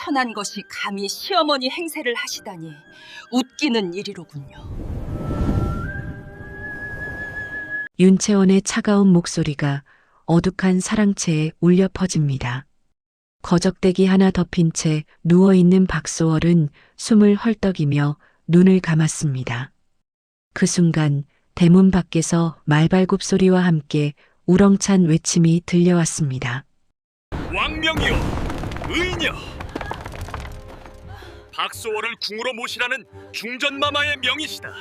천한 것이 감히 시어머니 행세를 하시다니 웃기는 일이로군요. 윤채원의 차가운 목소리가 어둑한 사랑채에 울려 퍼집니다. 거적대기 하나 덮인 채 누워있는 박소월은 숨을 헐떡이며 눈을 감았습니다. 그 순간 대문 밖에서 말발굽 소리와 함께 우렁찬 외침이 들려왔습니다. 왕명이여, 의녀! 박소월을 궁으로 모시라는 중전마마의 명이시다.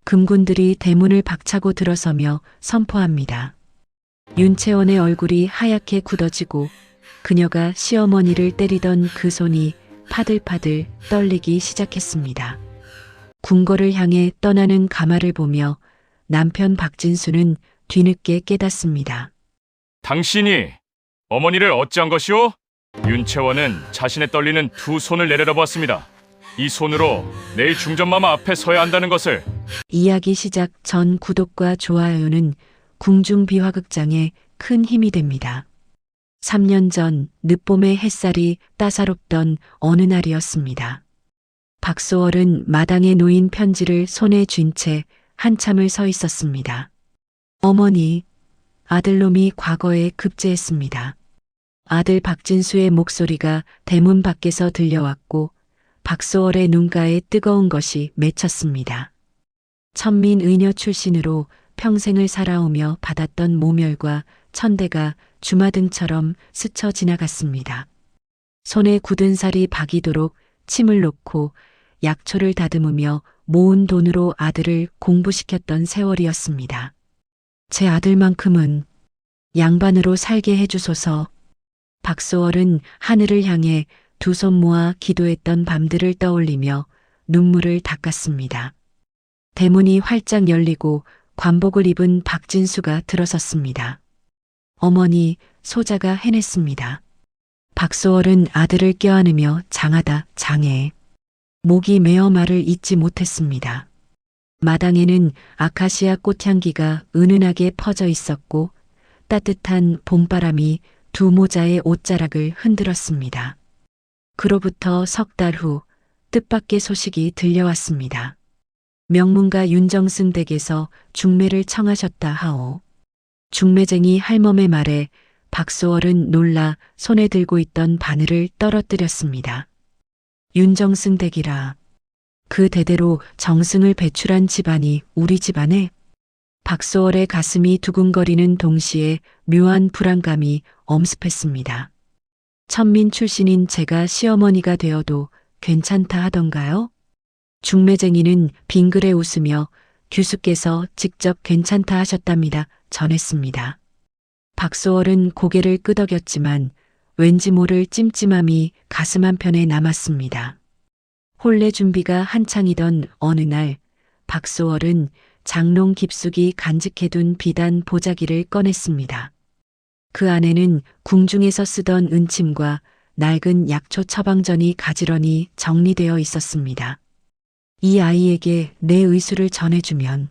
금군들이 대문을 박차고 들어서며 선포합니다. 윤채원의 얼굴이 하얗게 굳어지고 그녀가 시어머니를 때리던 그 손이 파들파들 떨리기 시작했습니다. 궁궐을 향해 떠나는 가마를 보며 남편 박진수는 뒤늦게 깨닫습니다. 당신이 어머니를 어찌한 것이오? 윤채원은 자신의 떨리는 두 손을 내려다보았습니다. 이 손으로 내일 중전마마 앞에 서야 한다는 것을. 이야기 시작 전 구독과 좋아요는 궁중비화극장에 큰 힘이 됩니다. 3년 전 늦봄의 햇살이 따사롭던 어느 날이었습니다. 박소월은 마당에 놓인 편지를 손에 쥔 채 한참을 서 있었습니다. 어머니, 아들놈이 과거에 급제했습니다. 아들 박진수의 목소리가 대문 밖에서 들려왔고 박소월의 눈가에 뜨거운 것이 맺혔습니다. 천민 의녀 출신으로 평생을 살아오며 받았던 모멸과 천대가 주마등처럼 스쳐 지나갔습니다. 손에 굳은 살이 박이도록 침을 놓고 약초를 다듬으며 모은 돈으로 아들을 공부시켰던 세월이었습니다. 제 아들만큼은 양반으로 살게 해주소서. 박소월은 하늘을 향해 두 손 모아 기도했던 밤들을 떠올리며 눈물을 닦았습니다. 대문이 활짝 열리고 관복을 입은 박진수가 들어섰습니다. 어머니, 소자가 해냈습니다. 박소월은 아들을 껴안으며 장하다, 장해. 목이 메어 말을 잇지 못했습니다. 마당에는 아카시아 꽃향기가 은은하게 퍼져 있었고 따뜻한 봄바람이 두 모자의 옷자락을 흔들었습니다. 그로부터 석 달 후 뜻밖의 소식이 들려왔습니다. 명문가 윤정승 댁에서 중매를 청하셨다 하오. 중매쟁이 할멈의 말에 박소월은 놀라 손에 들고 있던 바늘을 떨어뜨렸습니다. 윤정승 댁이라. 그 대대로 정승을 배출한 집안이 우리 집안에? 박소월의 가슴이 두근거리는 동시에 묘한 불안감이 엄습했습니다. 천민 출신인 제가 시어머니가 되어도 괜찮다 하던가요? 중매쟁이는 빙그레 웃으며 규수께서 직접 괜찮다 하셨답니다. 전했습니다. 박소월은 고개를 끄덕였지만 왠지 모를 찜찜함이 가슴 한편에 남았습니다. 혼례 준비가 한창이던 어느 날 박소월은 장롱 깊숙이 간직해둔 비단 보자기를 꺼냈습니다. 그 안에는 궁중에서 쓰던 은침과 낡은 약초 처방전이 가지런히 정리되어 있었습니다. 이 아이에게 내 의술을 전해주면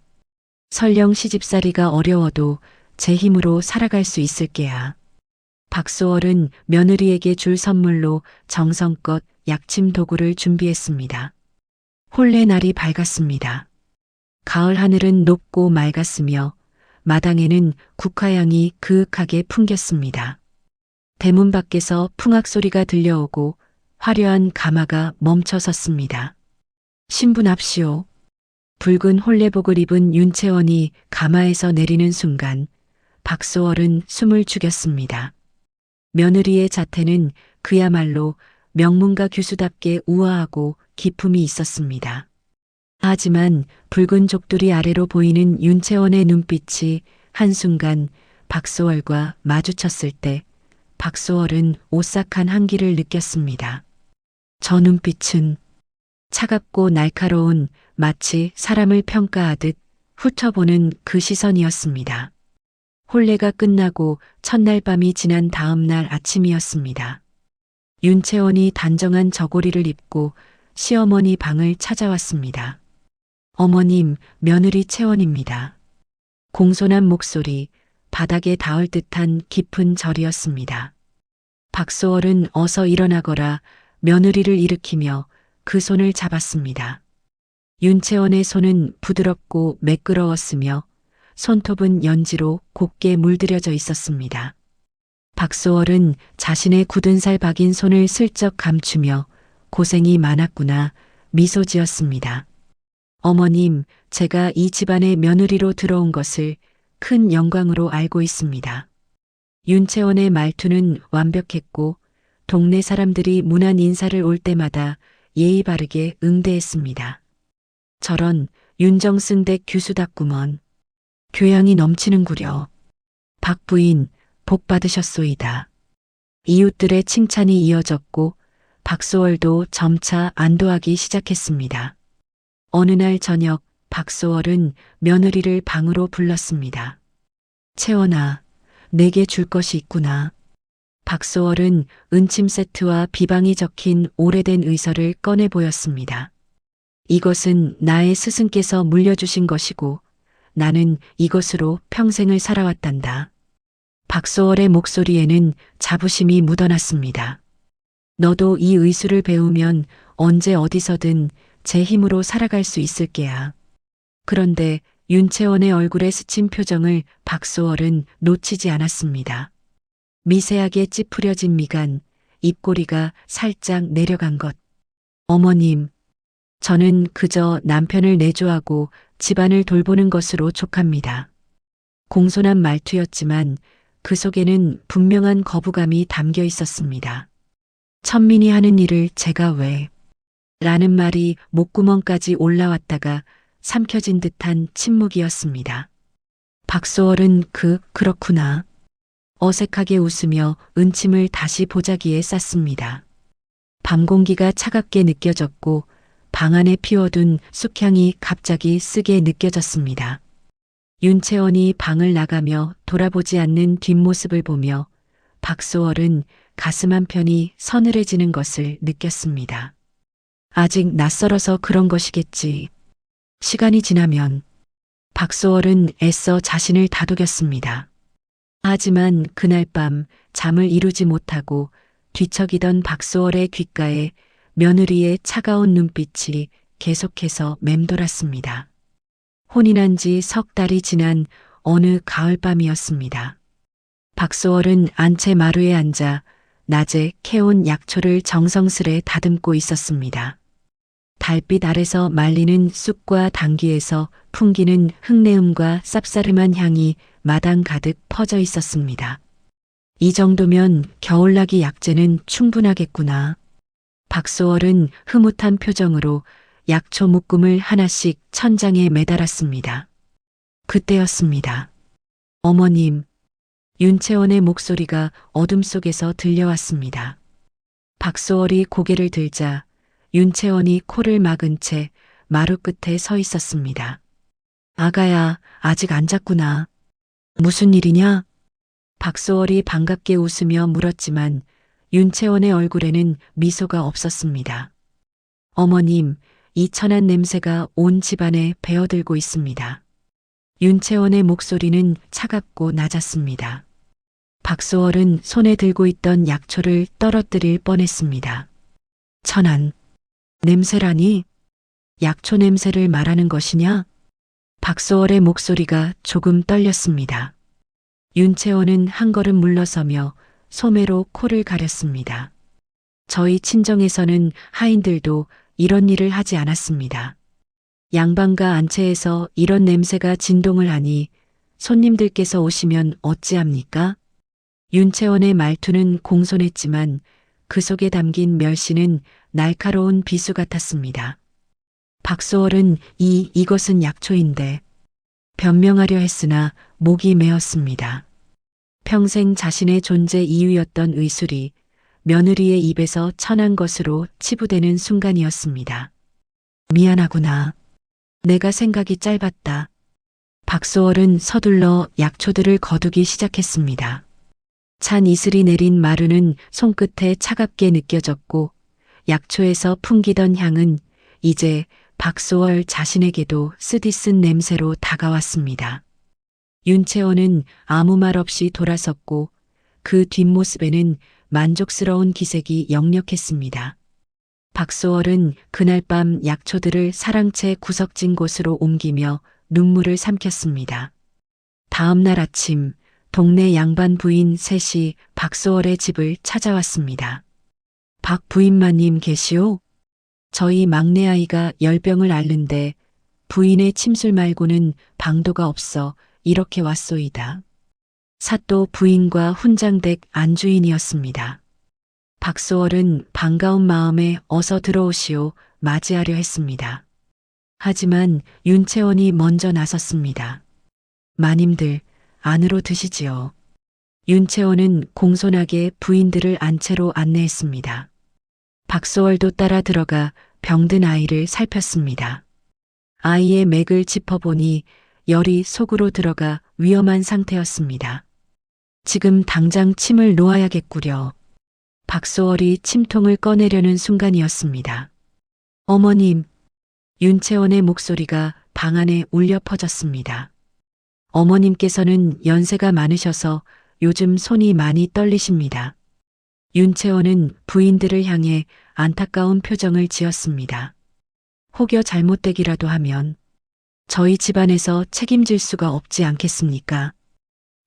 설령 시집살이가 어려워도 제 힘으로 살아갈 수 있을 게야. 박소월은 며느리에게 줄 선물로 정성껏 약침 도구를 준비했습니다. 혼례 날이 밝았습니다. 가을 하늘은 높고 맑았으며 마당에는 국화향이 그윽하게 풍겼습니다. 대문 밖에서 풍악 소리가 들려오고 화려한 가마가 멈춰 섰습니다. 신분합시오. 붉은 혼례복을 입은 윤채원이 가마에서 내리는 순간 박소월은 숨을 죽였습니다. 며느리의 자태는 그야말로 명문가 규수답게 우아하고 기품이 있었습니다. 하지만 붉은 족두리 아래로 보이는 윤채원의 눈빛이 한순간 박소월과 마주쳤을 때 박소월은 오싹한 한기를 느꼈습니다. 저 눈빛은 차갑고 날카로운 마치 사람을 평가하듯 훑어보는 그 시선이었습니다. 혼례가 끝나고 첫날 밤이 지난 다음 날 아침이었습니다. 윤채원이 단정한 저고리를 입고 시어머니 방을 찾아왔습니다. 어머님, 며느리 채원입니다. 공손한 목소리, 바닥에 닿을 듯한 깊은 절이었습니다. 박소월은 어서 일어나거라 며느리를 일으키며 그 손을 잡았습니다. 윤채원의 손은 부드럽고 매끄러웠으며 손톱은 연지로 곱게 물들여져 있었습니다. 박소월은 자신의 굳은 살 박인 손을 슬쩍 감추며 고생이 많았구나 미소 지었습니다. 어머님, 제가 이 집안의 며느리로 들어온 것을 큰 영광으로 알고 있습니다. 윤채원의 말투는 완벽했고 동네 사람들이 문안 인사를 올 때마다 예의 바르게 응대했습니다. 저런 윤정승댁 교수답구먼. 교양이 넘치는구려. 박 부인, 복 받으셨소이다. 이웃들의 칭찬이 이어졌고 박소월도 점차 안도하기 시작했습니다. 어느 날 저녁 박소월은 며느리를 방으로 불렀습니다. 채원아, 내게 줄 것이 있구나. 박소월은 은침 세트와 비방이 적힌 오래된 의서를 꺼내 보였습니다. 이것은 나의 스승께서 물려주신 것이고 나는 이것으로 평생을 살아왔단다. 박소월의 목소리에는 자부심이 묻어났습니다. 너도 이 의술을 배우면 언제 어디서든 제 힘으로 살아갈 수 있을 게야. 그런데 윤채원의 얼굴에 스친 표정을 박소월은 놓치지 않았습니다. 미세하게 찌푸려진 미간, 입꼬리가 살짝 내려간 것. 어머님, 저는 그저 남편을 내조하고 집안을 돌보는 것으로 족합니다. 공손한 말투였지만 그 속에는 분명한 거부감이 담겨 있었습니다. 천민이 하는 일을 제가 왜? 라는 말이 목구멍까지 올라왔다가 삼켜진 듯한 침묵이었습니다. 박소월은 그렇구나. 어색하게 웃으며 은침을 다시 보자기에 쌌습니다. 밤 공기가 차갑게 느껴졌고 방 안에 피워둔 쑥향이 갑자기 쓰게 느껴졌습니다. 윤채원이 방을 나가며 돌아보지 않는 뒷모습을 보며 박소월은 가슴 한편이 서늘해지는 것을 느꼈습니다. 아직 낯설어서 그런 것이겠지. 시간이 지나면 박소월은 애써 자신을 다독였습니다. 하지만 그날 밤 잠을 이루지 못하고 뒤척이던 박소월의 귓가에 며느리의 차가운 눈빛이 계속해서 맴돌았습니다. 혼인한 지 석 달이 지난 어느 가을밤이었습니다. 박소월은 안채 마루에 앉아 낮에 캐온 약초를 정성스레 다듬고 있었습니다. 달빛 아래서 말리는 쑥과 당귀에서 풍기는 흙내음과 쌉싸름한 향이 마당 가득 퍼져 있었습니다. 이 정도면 겨울나기 약재는 충분하겠구나. 박소월은 흐뭇한 표정으로 약초 묶음을 하나씩 천장에 매달았습니다. 그때였습니다. 어머님, 윤채원의 목소리가 어둠 속에서 들려왔습니다. 박소월이 고개를 들자 윤채원이 코를 막은 채 마루 끝에 서 있었습니다. 아가야, 아직 안 잤구나. 무슨 일이냐? 박소월이 반갑게 웃으며 물었지만 윤채원의 얼굴에는 미소가 없었습니다. 어머님, 이 천한 냄새가 온 집안에 배어들고 있습니다. 윤채원의 목소리는 차갑고 낮았습니다. 박소월은 손에 들고 있던 약초를 떨어뜨릴 뻔했습니다. 천한 냄새라니? 약초 냄새를 말하는 것이냐? 박소월의 목소리가 조금 떨렸습니다. 윤채원은 한 걸음 물러서며 소매로 코를 가렸습니다. 저희 친정에서는 하인들도 이런 일을 하지 않았습니다. 양방과 안채에서 이런 냄새가 진동을 하니 손님들께서 오시면 어찌합니까? 윤채원의 말투는 공손했지만 그 속에 담긴 멸시는 날카로운 비수 같았습니다. 박소월은 이것은 약초인데 변명하려 했으나 목이 메었습니다. 평생 자신의 존재 이유였던 의술이 며느리의 입에서 천한 것으로 치부되는 순간이었습니다. 미안하구나. 내가 생각이 짧았다. 박소월은 서둘러 약초들을 거두기 시작했습니다. 찬 이슬이 내린 마루는 손끝에 차갑게 느껴졌고 약초에서 풍기던 향은 이제 박소월 자신에게도 쓰디쓴 냄새로 다가왔습니다. 윤채원은 아무 말 없이 돌아섰고 그 뒷모습에는 만족스러운 기색이 역력했습니다. 박소월은 그날 밤 약초들을 사랑채 구석진 곳으로 옮기며 눈물을 삼켰습니다. 다음 날 아침 동네 양반 부인 셋이 박소월의 집을 찾아왔습니다. 박 부인마님 계시오? 저희 막내 아이가 열병을 앓는데 부인의 침술 말고는 방도가 없어 이렇게 왔소이다. 사또 부인과 훈장댁 안주인이었습니다. 박소월은 반가운 마음에 어서 들어오시오 맞이하려 했습니다. 하지만 윤채원이 먼저 나섰습니다. 마님들 안으로 드시지요. 윤채원은 공손하게 부인들을 안채로 안내했습니다. 박소월도 따라 들어가 병든 아이를 살폈습니다. 아이의 맥을 짚어보니 열이 속으로 들어가 위험한 상태였습니다. 지금 당장 침을 놓아야겠구려. 박소월이 침통을 꺼내려는 순간이었습니다. 어머님, 윤채원의 목소리가 방 안에 울려 퍼졌습니다. 어머님께서는 연세가 많으셔서 요즘 손이 많이 떨리십니다. 윤채원은 부인들을 향해 안타까운 표정을 지었습니다. 혹여 잘못되기라도 하면 저희 집안에서 책임질 수가 없지 않겠습니까?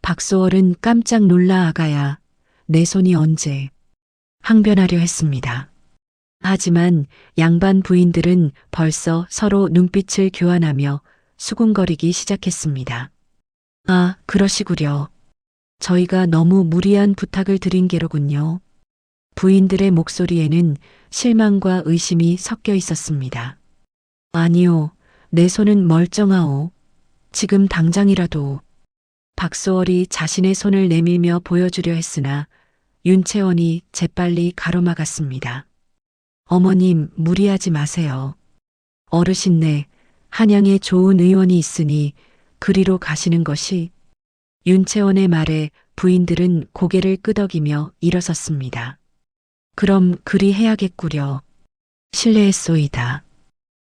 박소월은 깜짝 놀라 아가야, 내 손이 언제 항변하려 했습니다. 하지만 양반 부인들은 벌써 서로 눈빛을 교환하며 수군거리기 시작했습니다. 아, 그러시구려. 저희가 너무 무리한 부탁을 드린 게로군요. 부인들의 목소리에는 실망과 의심이 섞여 있었습니다. 아니요, 내 손은 멀쩡하오. 지금 당장이라도. 박소월이 자신의 손을 내밀며 보여주려 했으나 윤채원이 재빨리 가로막았습니다. 어머님, 무리하지 마세요. 어르신네, 한양에 좋은 의원이 있으니 그리로 가시는 것이. 윤채원의 말에 부인들은 고개를 끄덕이며 일어섰습니다. 그럼 그리 해야겠구려. 실례했소이다.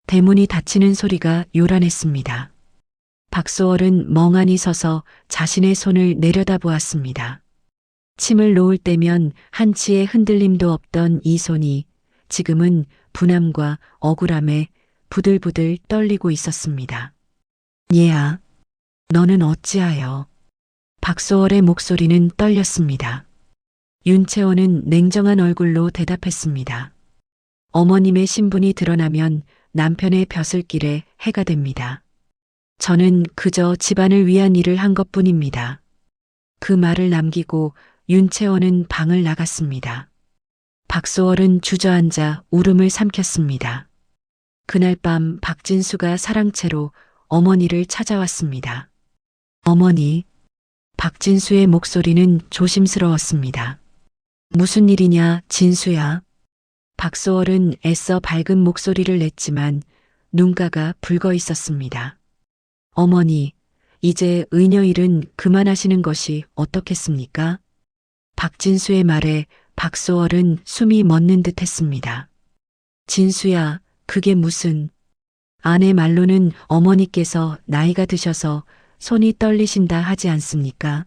대문이 닫히는 소리가 요란했습니다. 박소월은 멍하니 서서 자신의 손을 내려다보았습니다. 침을 놓을 때면 한치의 흔들림도 없던 이 손이 지금은 분함과 억울함에 부들부들 떨리고 있었습니다. 얘야, 너는 어찌하여? 박소월의 목소리는 떨렸습니다. 윤채원은 냉정한 얼굴로 대답했습니다. 어머님의 신분이 드러나면 남편의 벼슬길에 해가 됩니다. 저는 그저 집안을 위한 일을 한 것뿐입니다. 그 말을 남기고 윤채원은 방을 나갔습니다. 박소월은 주저앉아 울음을 삼켰습니다. 그날 밤 박진수가 사랑채로 어머니를 찾아왔습니다. 어머니, 박진수의 목소리는 조심스러웠습니다. 무슨 일이냐, 진수야. 박소월은 애써 밝은 목소리를 냈지만 눈가가 붉어 있었습니다. 어머니, 이제 의녀 일은 그만하시는 것이 어떻겠습니까? 박진수의 말에 박소월은 숨이 멎는 듯 했습니다. 진수야, 그게 무슨. 아내 말로는 어머니께서 나이가 드셔서 손이 떨리신다 하지 않습니까?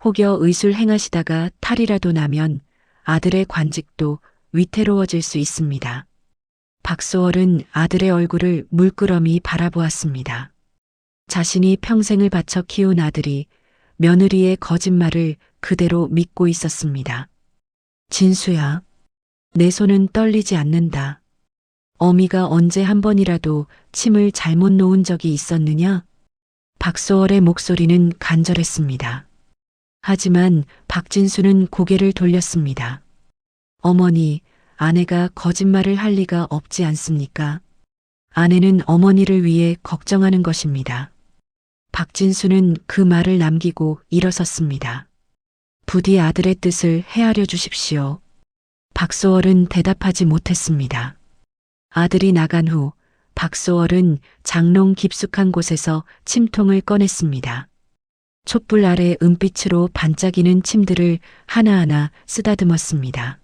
혹여 의술 행하시다가 탈이라도 나면 아들의 관직도 위태로워질 수 있습니다. 박소월은 아들의 얼굴을 물끄러미 바라보았습니다. 자신이 평생을 바쳐 키운 아들이 며느리의 거짓말을 그대로 믿고 있었습니다. 진수야, 내 손은 떨리지 않는다. 어미가 언제 한 번이라도 침을 잘못 놓은 적이 있었느냐? 박소월의 목소리는 간절했습니다. 하지만 박진수는 고개를 돌렸습니다. 어머니, 아내가 거짓말을 할 리가 없지 않습니까? 아내는 어머니를 위해 걱정하는 것입니다. 박진수는 그 말을 남기고 일어섰습니다. 부디 아들의 뜻을 헤아려 주십시오. 박소월은 대답하지 못했습니다. 아들이 나간 후 박소월은 장롱 깊숙한 곳에서 침통을 꺼냈습니다. 촛불 아래 은빛으로 반짝이는 침들을 하나하나 쓰다듬었습니다.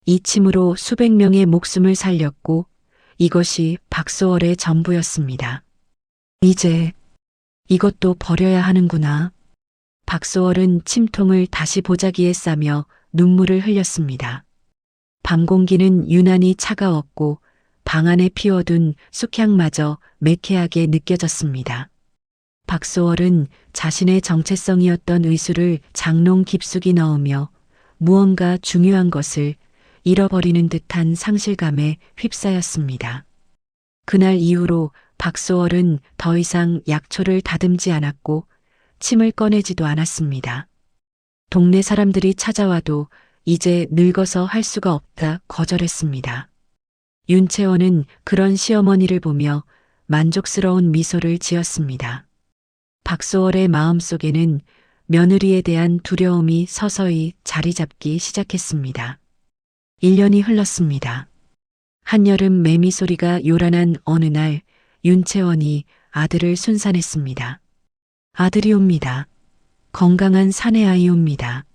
이 침으로 수백 명의 목숨을 살렸고 이것이 박소월의 전부였습니다. 이제 이것도 버려야 하는구나. 박소월은 침통을 다시 보자기에 싸며 눈물을 흘렸습니다. 밤 공기는 유난히 차가웠고 방 안에 피워둔 쑥향마저 매캐하게 느껴졌습니다. 박소월은 자신의 정체성이었던 의수를 장롱 깊숙이 넣으며 무언가 중요한 것을 잃어버리는 듯한 상실감에 휩싸였습니다. 그날 이후로 박소월은 더 이상 약초를 다듬지 않았고 침을 꺼내지도 않았습니다. 동네 사람들이 찾아와도 이제 늙어서 할 수가 없다 거절했습니다. 윤채원은 그런 시어머니를 보며 만족스러운 미소를 지었습니다. 박소월의 마음속에는 며느리에 대한 두려움이 서서히 자리 잡기 시작했습니다. 1년이 흘렀습니다. 한여름 매미 소리가 요란한 어느 날 윤채원이 아들을 순산했습니다. 아들이 옵니다. 건강한 사내 아이 옵니다.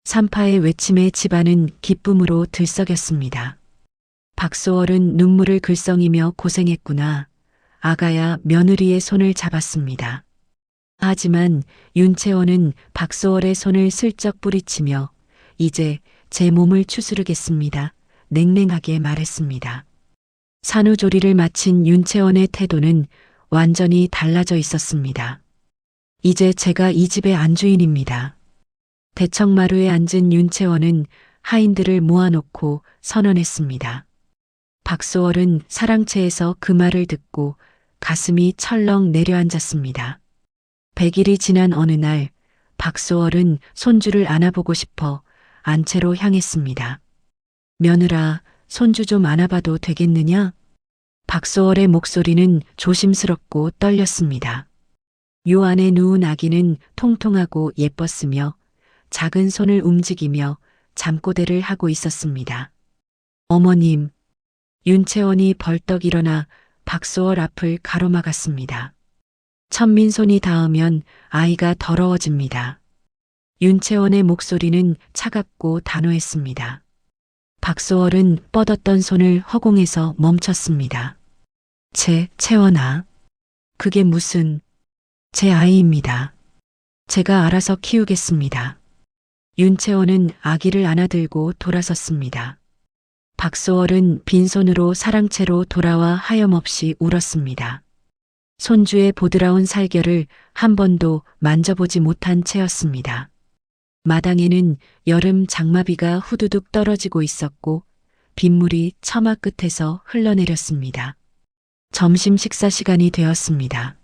산파의 외침에 집안은 기쁨으로 들썩였습니다. 박소월은 눈물을 글썽이며 고생했구나. 아가야 며느리의 손을 잡았습니다. 하지만 윤채원은 박소월의 손을 슬쩍 뿌리치며 이제 제 몸을 추스르겠습니다. 냉랭하게 말했습니다. 산후조리를 마친 윤채원의 태도는 완전히 달라져 있었습니다. 이제 제가 이 집의 안주인입니다. 대청마루에 앉은 윤채원은 하인들을 모아놓고 선언했습니다. 박소월은 사랑채에서 그 말을 듣고 가슴이 철렁 내려앉았습니다. 100일이 지난 어느 날 박소월은 손주를 안아보고 싶어 안채로 향했습니다. 며느라, 손주 좀 안아봐도 되겠느냐? 박소월의 목소리는 조심스럽고 떨렸습니다. 요 안에 누운 아기는 통통하고 예뻤으며 작은 손을 움직이며 잠꼬대를 하고 있었습니다. 어머님, 윤채원이 벌떡 일어나 박소월 앞을 가로막았습니다. 천민손이 닿으면 아이가 더러워집니다. 윤채원의 목소리는 차갑고 단호했습니다. 박소월은 뻗었던 손을 허공에서 멈췄습니다. 채원아, 그게 무슨... 제 아이입니다. 제가 알아서 키우겠습니다. 윤채원은 아기를 안아들고 돌아섰습니다. 박소월은 빈손으로 사랑채로 돌아와 하염없이 울었습니다. 손주의 보드라운 살결을 한 번도 만져보지 못한 채였습니다. 마당에는 여름 장마비가 후두둑 떨어지고 있었고 빗물이 처마 끝에서 흘러내렸습니다. 점심 식사 시간이 되었습니다.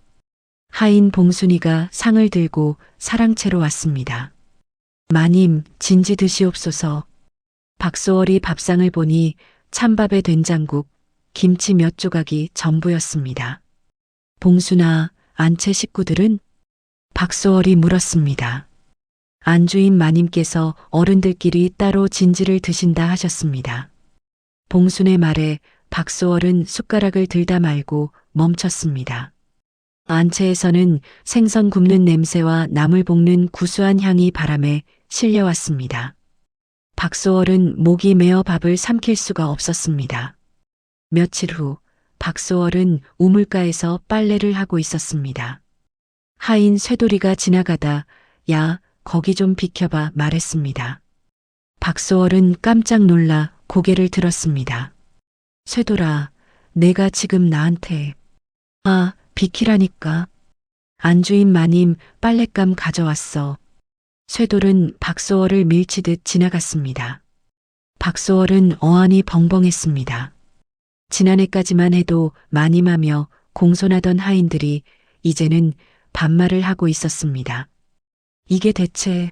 하인 봉순이가 상을 들고 사랑채로 왔습니다. 마님, 진지 드시옵소서. 박소월이 밥상을 보니 찬밥에 된장국, 김치 몇 조각이 전부였습니다. 봉순아, 안채 식구들은? 박소월이 물었습니다. 안주인 마님께서 어른들끼리 따로 진지를 드신다 하셨습니다. 봉순의 말에 박소월은 숟가락을 들다 말고 멈췄습니다. 안채에서는 생선 굽는 냄새와 나물 볶는 구수한 향이 바람에 실려왔습니다. 박소월은 목이 메어 밥을 삼킬 수가 없었습니다. 며칠 후 박소월은 우물가에서 빨래를 하고 있었습니다. 하인 쇠돌이가 지나가다 야, 거기 좀 비켜봐 말했습니다. 박소월은 깜짝 놀라 고개를 들었습니다. 쇠돌아, 내가 지금 나한테... 비키라니까. 안주인 마님 빨랫감 가져왔어. 쇠돌은 박소월을 밀치듯 지나갔습니다. 박소월은 어안이 벙벙했습니다. 지난해까지만 해도 마님하며 공손하던 하인들이 이제는 반말을 하고 있었습니다. 이게 대체...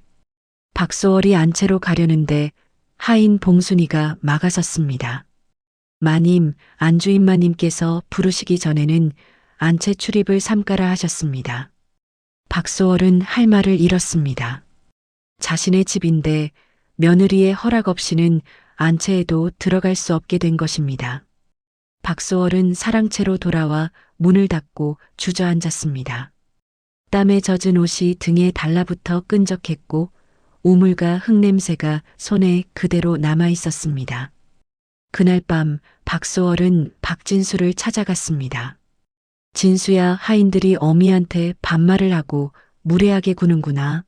박소월이 안채로 가려는데 하인 봉순이가 막아섰습니다. 마님, 안주인 마님께서 부르시기 전에는 안채 출입을 삼가라 하셨습니다. 박소월은 할 말을 잃었습니다. 자신의 집인데 며느리의 허락 없이는 안채에도 들어갈 수 없게 된 것입니다. 박소월은 사랑채로 돌아와 문을 닫고 주저앉았습니다. 땀에 젖은 옷이 등에 달라붙어 끈적했고 우물과 흙냄새가 손에 그대로 남아 있었습니다. 그날 밤 박소월은 박진수를 찾아갔습니다. 진수야, 하인들이 어미한테 반말을 하고 무례하게 구는구나.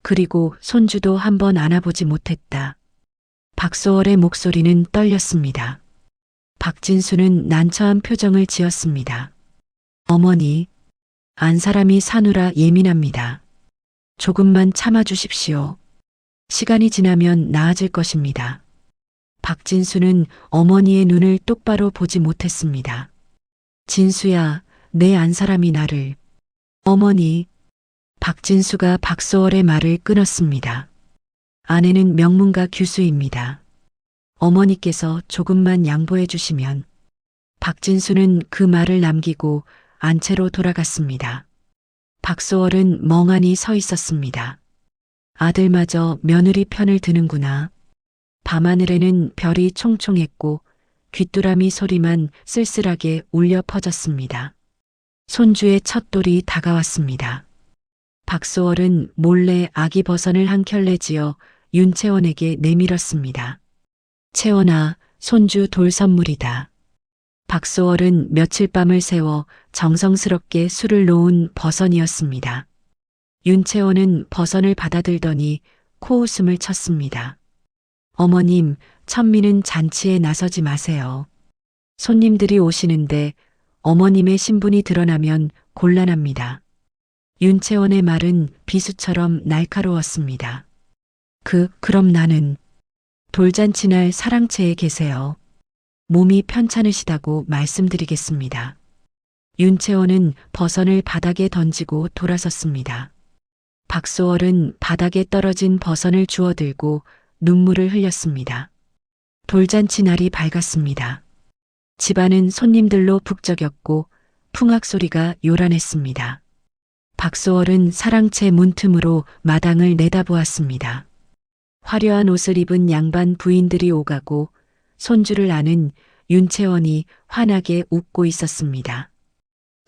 그리고 손주도 한번 안아보지 못했다. 박소월의 목소리는 떨렸습니다. 박진수는 난처한 표정을 지었습니다. 어머니, 안 사람이 사느라 예민합니다. 조금만 참아주십시오. 시간이 지나면 나아질 것입니다. 박진수는 어머니의 눈을 똑바로 보지 못했습니다. 진수야, 내 안 사람이 나를. 어머니. 박진수가 박소월의 말을 끊었습니다. 아내는 명문가 교수입니다. 어머니께서 조금만 양보해 주시면. 박진수는 그 말을 남기고 안채로 돌아갔습니다. 박소월은 멍하니 서 있었습니다. 아들마저 며느리 편을 드는구나. 밤하늘에는 별이 총총했고 귀뚜라미 소리만 쓸쓸하게 울려 퍼졌습니다. 손주의 첫 돌이 다가왔습니다. 박소월은 몰래 아기 버선을 한 켤레 지어 윤채원에게 내밀었습니다. 채원아, 손주 돌 선물이다. 박소월은 며칠 밤을 새워 정성스럽게 술을 놓은 버선이었습니다. 윤채원은 버선을 받아들더니 코웃음을 쳤습니다. 어머님, 천미는 잔치에 나서지 마세요. 손님들이 오시는데 어머님의 신분이 드러나면 곤란합니다. 윤채원의 말은 비수처럼 날카로웠습니다. 그럼 나는 돌잔치날 사랑채에 계세요. 몸이 편찮으시다고 말씀드리겠습니다. 윤채원은 버선을 바닥에 던지고 돌아섰습니다. 박소월은 바닥에 떨어진 버선을 주워들고 눈물을 흘렸습니다. 돌잔치 날이 밝았습니다. 집안은 손님들로 북적였고 풍악 소리가 요란했습니다. 박소월은 사랑채 문틈으로 마당을 내다보았습니다. 화려한 옷을 입은 양반 부인들이 오가고 손주를 아는 윤채원이 환하게 웃고 있었습니다.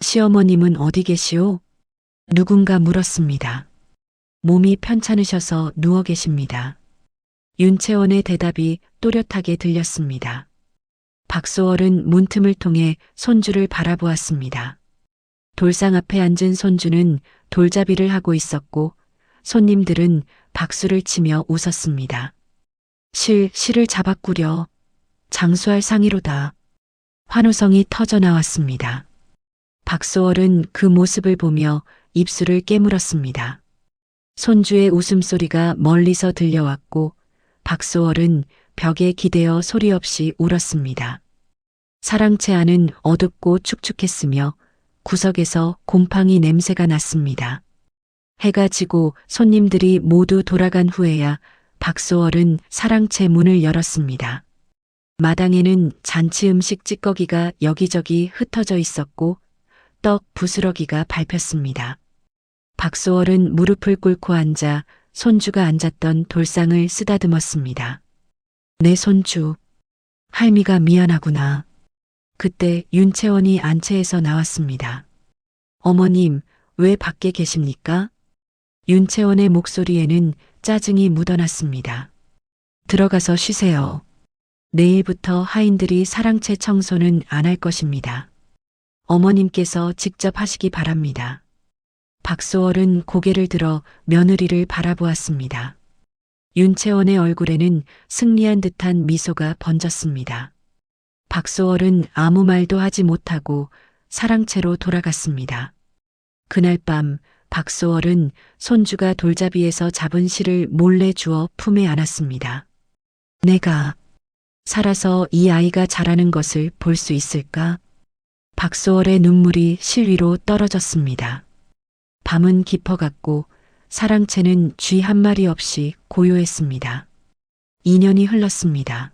시어머님은 어디 계시오? 누군가 물었습니다. 몸이 편찮으셔서 누워 계십니다. 윤채원의 대답이 또렷하게 들렸습니다. 박소월은 문틈을 통해 손주를 바라보았습니다. 돌상 앞에 앉은 손주는 돌잡이를 하고 있었고 손님들은 박수를 치며 웃었습니다. 실을 잡았구려. 장수할 상의로다. 환호성이 터져 나왔습니다. 박소월은 그 모습을 보며 입술을 깨물었습니다. 손주의 웃음소리가 멀리서 들려왔고 박소월은 벽에 기대어 소리 없이 울었습니다. 사랑채 안은 어둡고 축축했으며 구석에서 곰팡이 냄새가 났습니다. 해가 지고 손님들이 모두 돌아간 후에야 박소월은 사랑채 문을 열었습니다. 마당에는 잔치 음식 찌꺼기가 여기저기 흩어져 있었고 떡 부스러기가 밟혔습니다. 박소월은 무릎을 꿇고 앉아 손주가 앉았던 돌상을 쓰다듬었습니다. 내 손주, 할미가 미안하구나. 그때 윤채원이 안채에서 나왔습니다. 어머님, 왜 밖에 계십니까? 윤채원의 목소리에는 짜증이 묻어났습니다. 들어가서 쉬세요. 내일부터 하인들이 사랑채 청소는 안 할 것입니다. 어머님께서 직접 하시기 바랍니다. 박소월은 고개를 들어 며느리를 바라보았습니다. 윤채원의 얼굴에는 승리한 듯한 미소가 번졌습니다. 박소월은 아무 말도 하지 못하고 사랑채로 돌아갔습니다. 그날 밤 박소월은 손주가 돌잡이에서 잡은 실을 몰래 주워 품에 안았습니다. 내가 살아서 이 아이가 자라는 것을 볼 수 있을까? 박소월의 눈물이 실 위로 떨어졌습니다. 밤은 깊어갔고 사랑채는 쥐 한 마리 없이 고요했습니다. 2년이 흘렀습니다.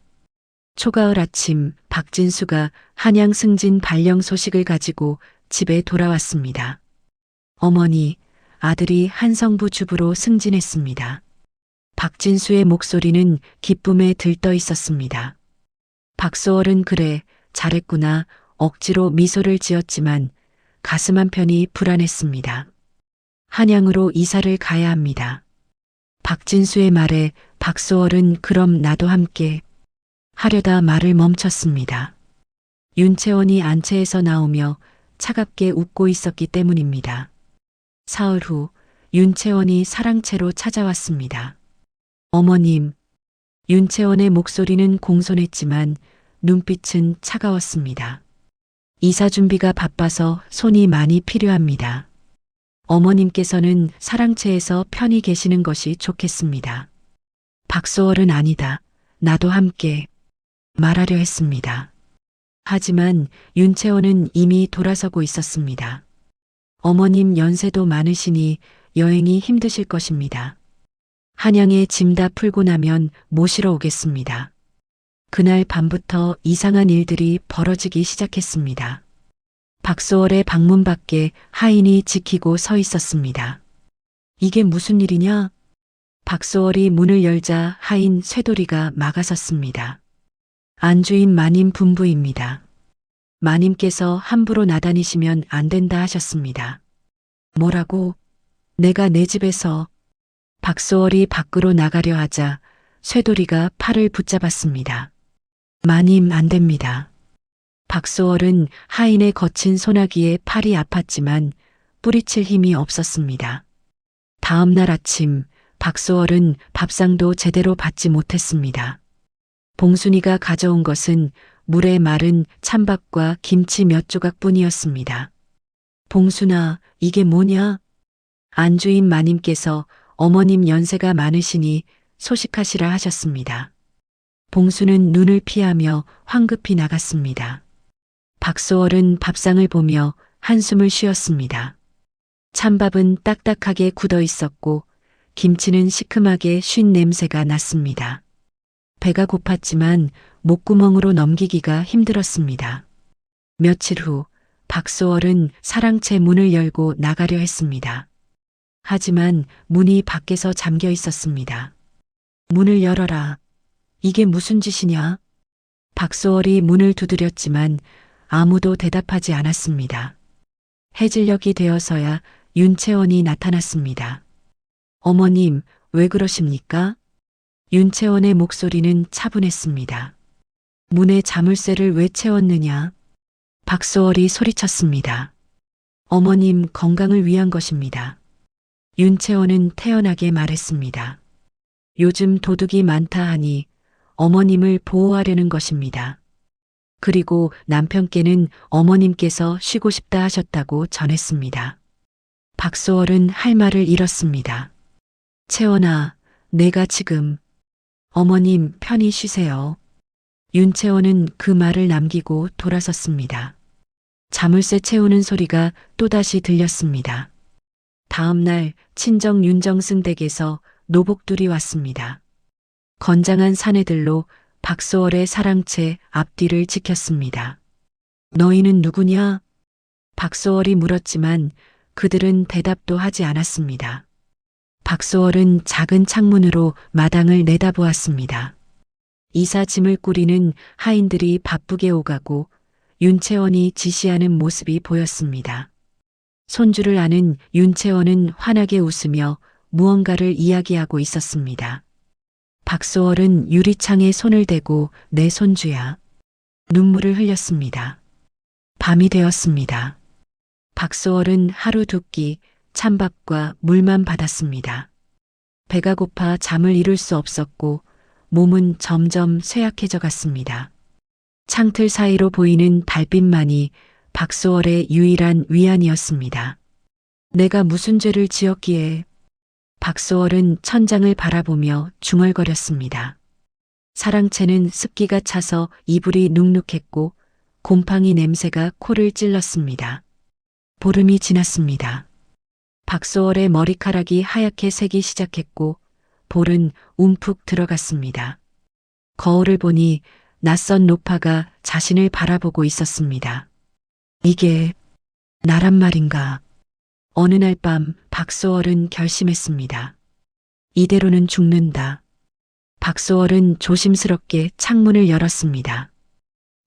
초가을 아침 박진수가 한양 승진 발령 소식을 가지고 집에 돌아왔습니다. 어머니, 아들이 한성부 주부로 승진했습니다. 박진수의 목소리는 기쁨에 들떠 있었습니다. 박소월은 그래, 잘했구나 억지로 미소를 지었지만 가슴 한편이 불안했습니다. 한양으로 이사를 가야 합니다. 박진수의 말에 박소월은 그럼 나도 함께 하려다 말을 멈췄습니다. 윤채원이 안채에서 나오며 차갑게 웃고 있었기 때문입니다. 사흘 후 윤채원이 사랑채로 찾아왔습니다. 어머님, 윤채원의 목소리는 공손했지만 눈빛은 차가웠습니다. 이사 준비가 바빠서 손이 많이 필요합니다. 어머님께서는 사랑채에서 편히 계시는 것이 좋겠습니다. 박소월은 아니다. 나도 함께 말하려 했습니다. 하지만 윤채원은 이미 돌아서고 있었습니다. 어머님 연세도 많으시니 여행이 힘드실 것입니다. 한양에 짐 다 풀고 나면 모시러 오겠습니다. 그날 밤부터 이상한 일들이 벌어지기 시작했습니다. 박소월의 방문 밖에 하인이 지키고 서 있었습니다. 이게 무슨 일이냐? 박소월이 문을 열자 하인 쇠돌이가 막아섰습니다. 안주인 마님 분부입니다. 마님께서 함부로 나다니시면 안 된다 하셨습니다. 뭐라고? 내가 내 집에서. 박소월이 밖으로 나가려 하자 쇠돌이가 팔을 붙잡았습니다. 마님 안 됩니다. 박소월은 하인의 거친 소나기에 팔이 아팠지만 뿌리칠 힘이 없었습니다. 다음 날 아침 박소월은 밥상도 제대로 받지 못했습니다. 봉순이가 가져온 것은 물에 마른 찬밥과 김치 몇 조각뿐이었습니다. 봉순아, 이게 뭐냐? 안주인 마님께서 어머님 연세가 많으시니 소식하시라 하셨습니다. 봉수는 눈을 피하며 황급히 나갔습니다. 박소월은 밥상을 보며 한숨을 쉬었습니다. 찬밥은 딱딱하게 굳어 있었고 김치는 시큼하게 쉰 냄새가 났습니다. 배가 고팠지만 목구멍으로 넘기기가 힘들었습니다. 며칠 후 박소월은 사랑채 문을 열고 나가려 했습니다. 하지만 문이 밖에서 잠겨 있었습니다. 문을 열어라. 이게 무슨 짓이냐? 박소월이 문을 두드렸지만 아무도 대답하지 않았습니다. 해질녘이 되어서야 윤채원이 나타났습니다. 어머님, 왜 그러십니까? 윤채원의 목소리는 차분했습니다. 문에 자물쇠를 왜 채웠느냐? 박소월이 소리쳤습니다. 어머님 건강을 위한 것입니다. 윤채원은 태연하게 말했습니다. 요즘 도둑이 많다 하니 어머님을 보호하려는 것입니다. 그리고 남편께는 어머님께서 쉬고 싶다 하셨다고 전했습니다. 박소월은 할 말을 잃었습니다. 채원아, 내가 지금. 어머님 편히 쉬세요. 윤채원은 그 말을 남기고 돌아섰습니다. 자물쇠 채우는 소리가 또다시 들렸습니다. 다음 날 친정 윤정승 댁에서 노복둘이 왔습니다. 건장한 사내들로 박소월의 사랑채 앞뒤를 지켰습니다. 너희는 누구냐? 박소월이 물었지만 그들은 대답도 하지 않았습니다. 박소월은 작은 창문으로 마당을 내다보았습니다. 이사 짐을 꾸리는 하인들이 바쁘게 오가고 윤채원이 지시하는 모습이 보였습니다. 손주를 아는 윤채원은 환하게 웃으며 무언가를 이야기하고 있었습니다. 박소월은 유리창에 손을 대고 내 손주야. 눈물을 흘렸습니다. 밤이 되었습니다. 박소월은 하루 두 끼 찬밥과 물만 받았습니다. 배가 고파 잠을 이룰 수 없었고 몸은 점점 쇠약해져 갔습니다. 창틀 사이로 보이는 달빛만이 박소월의 유일한 위안이었습니다. 내가 무슨 죄를 지었기에. 박소월은 천장을 바라보며 중얼거렸습니다. 사랑채는 습기가 차서 이불이 눅눅했고 곰팡이 냄새가 코를 찔렀습니다. 보름이 지났습니다. 박소월의 머리카락이 하얗게 새기 시작했고 볼은 움푹 들어갔습니다. 거울을 보니 낯선 노파가 자신을 바라보고 있었습니다. 이게 나란 말인가? 어느 날 밤 박소월은 결심했습니다. 이대로는 죽는다. 박소월은 조심스럽게 창문을 열었습니다.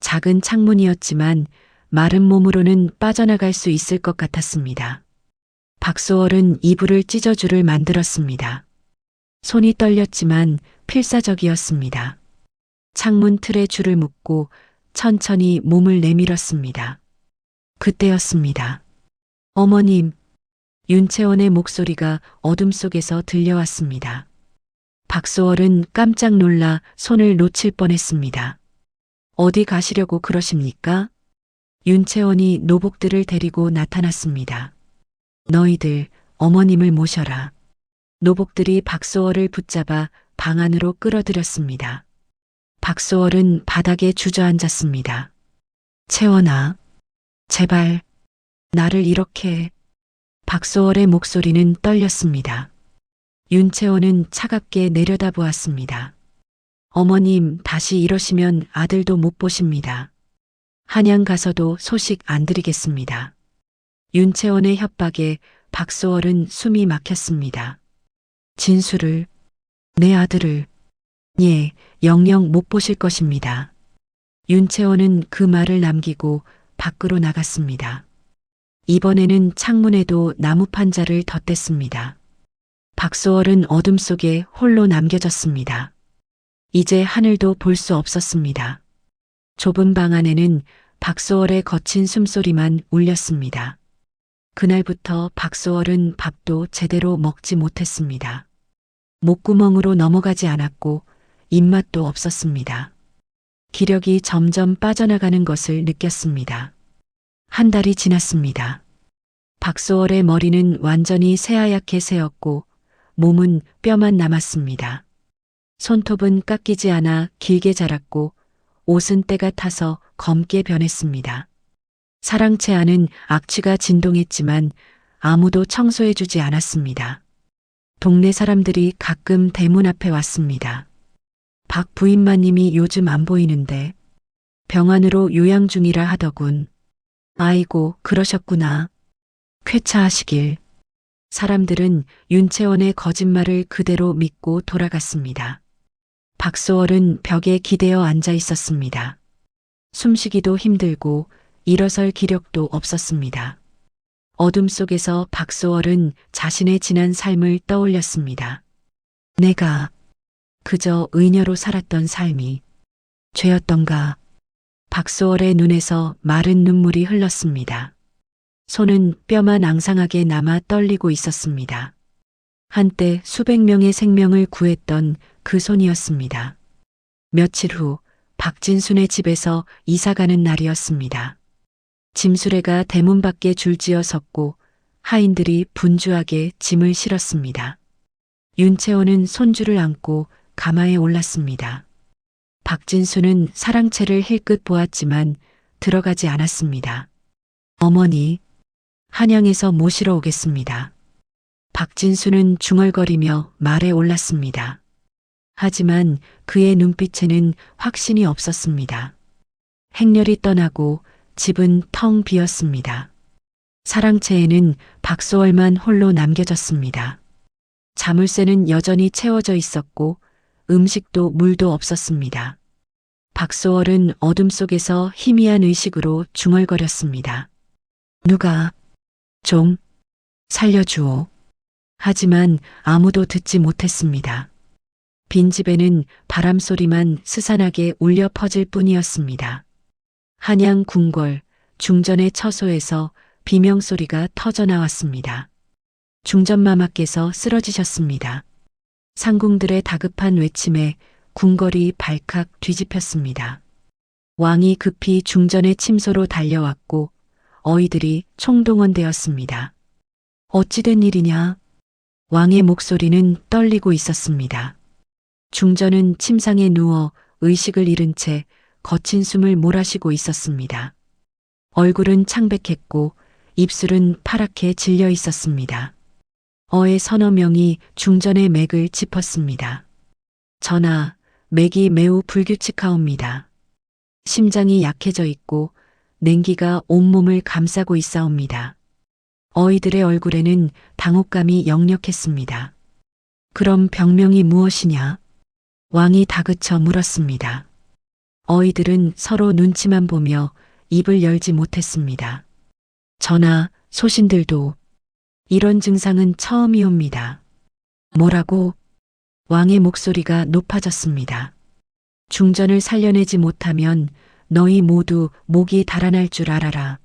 작은 창문이었지만 마른 몸으로는 빠져나갈 수 있을 것 같았습니다. 박소월은 이불을 찢어줄을 만들었습니다. 손이 떨렸지만 필사적이었습니다. 창문 틀에 줄을 묶고 천천히 몸을 내밀었습니다. 그때였습니다. 어머님, 윤채원의 목소리가 어둠 속에서 들려왔습니다. 박소월은 깜짝 놀라 손을 놓칠 뻔했습니다. 어디 가시려고 그러십니까? 윤채원이 노복들을 데리고 나타났습니다. 너희들 어머님을 모셔라. 노복들이 박소월을 붙잡아 방 안으로 끌어들였습니다. 박소월은 바닥에 주저앉았습니다. 채원아, 제발 나를 이렇게. 박소월의 목소리는 떨렸습니다. 윤채원은 차갑게 내려다보았습니다. 어머님 다시 이러시면 아들도 못 보십니다. 한양 가서도 소식 안 드리겠습니다. 윤채원의 협박에 박소월은 숨이 막혔습니다. 진수를, 내 아들을, 예, 영영 못 보실 것입니다. 윤채원은 그 말을 남기고 밖으로 나갔습니다. 이번에는 창문에도 나무 판자를 덧댔습니다. 박소월은 어둠 속에 홀로 남겨졌습니다. 이제 하늘도 볼 수 없었습니다. 좁은 방 안에는 박소월의 거친 숨소리만 울렸습니다. 그날부터 박소월은 밥도 제대로 먹지 못했습니다. 목구멍으로 넘어가지 않았고 입맛도 없었습니다. 기력이 점점 빠져나가는 것을 느꼈습니다. 한 달이 지났습니다. 박소월의 머리는 완전히 새하얗게 새었고 몸은 뼈만 남았습니다. 손톱은 깎이지 않아 길게 자랐고 옷은 때가 타서 검게 변했습니다. 사랑채 안은 악취가 진동했지만 아무도 청소해주지 않았습니다. 동네 사람들이 가끔 대문 앞에 왔습니다. 박 부인마님이 요즘 안 보이는데 병원으로 요양 중이라 하더군. 아이고 그러셨구나. 쾌차하시길. 사람들은 윤채원의 거짓말을 그대로 믿고 돌아갔습니다. 박소월은 벽에 기대어 앉아 있었습니다. 숨쉬기도 힘들고 일어설 기력도 없었습니다. 어둠 속에서 박소월은 자신의 지난 삶을 떠올렸습니다. 내가 그저 의녀로 살았던 삶이 죄였던가. 박소월의 눈에서 마른 눈물이 흘렀습니다. 손은 뼈만 앙상하게 남아 떨리고 있었습니다. 한때 수백 명의 생명을 구했던 그 손이었습니다. 며칠 후 박진순의 집에서 이사가는 날이었습니다. 짐수레가 대문 밖에 줄지어 섰고 하인들이 분주하게 짐을 실었습니다. 윤채원은 손주를 안고 가마에 올랐습니다. 박진수는 사랑채를 힐끗 보았지만 들어가지 않았습니다. 어머니, 한양에서 모시러 오겠습니다. 박진수는 중얼거리며 말에 올랐습니다. 하지만 그의 눈빛에는 확신이 없었습니다. 행렬이 떠나고 집은 텅 비었습니다. 사랑채에는 박소월만 홀로 남겨졌습니다. 자물쇠는 여전히 채워져 있었고 음식도 물도 없었습니다. 박소월은 어둠 속에서 희미한 의식으로 중얼거렸습니다. 누가 좀 살려주오. 하지만 아무도 듣지 못했습니다. 빈집에는 바람소리만 스산하게 울려 퍼질 뿐이었습니다. 한양 궁궐 중전의 처소에서 비명소리가 터져나왔습니다. 중전마마께서 쓰러지셨습니다. 상궁들의 다급한 외침에 궁궐이 발칵 뒤집혔습니다. 왕이 급히 중전의 침소로 달려왔고 어이들이 총동원되었습니다. 어찌된 일이냐? 왕의 목소리는 떨리고 있었습니다. 중전은 침상에 누워 의식을 잃은 채 거친 숨을 몰아쉬고 있었습니다. 얼굴은 창백했고 입술은 파랗게 질려 있었습니다. 어의 서너 명이 중전의 맥을 짚었습니다. 전하, 맥이 매우 불규칙하옵니다. 심장이 약해져 있고 냉기가 온몸을 감싸고 있사옵니다. 어이들의 얼굴에는 당혹감이 역력했습니다. 그럼 병명이 무엇이냐? 왕이 다그쳐 물었습니다. 어이들은 서로 눈치만 보며 입을 열지 못했습니다. 전하, 소신들도 이런 증상은 처음이옵니다. 뭐라고? 왕의 목소리가 높아졌습니다. 중전을 살려내지 못하면 너희 모두 목이 달아날 줄 알아라.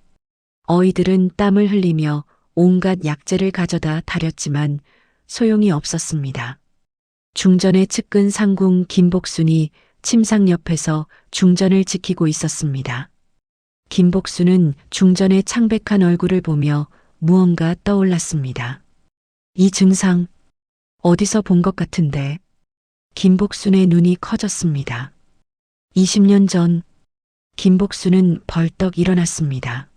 어이들은 땀을 흘리며 온갖 약재를 가져다 다렸지만 소용이 없었습니다. 중전의 측근 상궁 김복순이 침상 옆에서 중전을 지키고 있었습니다. 김복순은 중전의 창백한 얼굴을 보며 무언가 떠올랐습니다. 이 증상 어디서 본 것 같은데. 김복순의 눈이 커졌습니다. 20년 전 김복순은 벌떡 일어났습니다.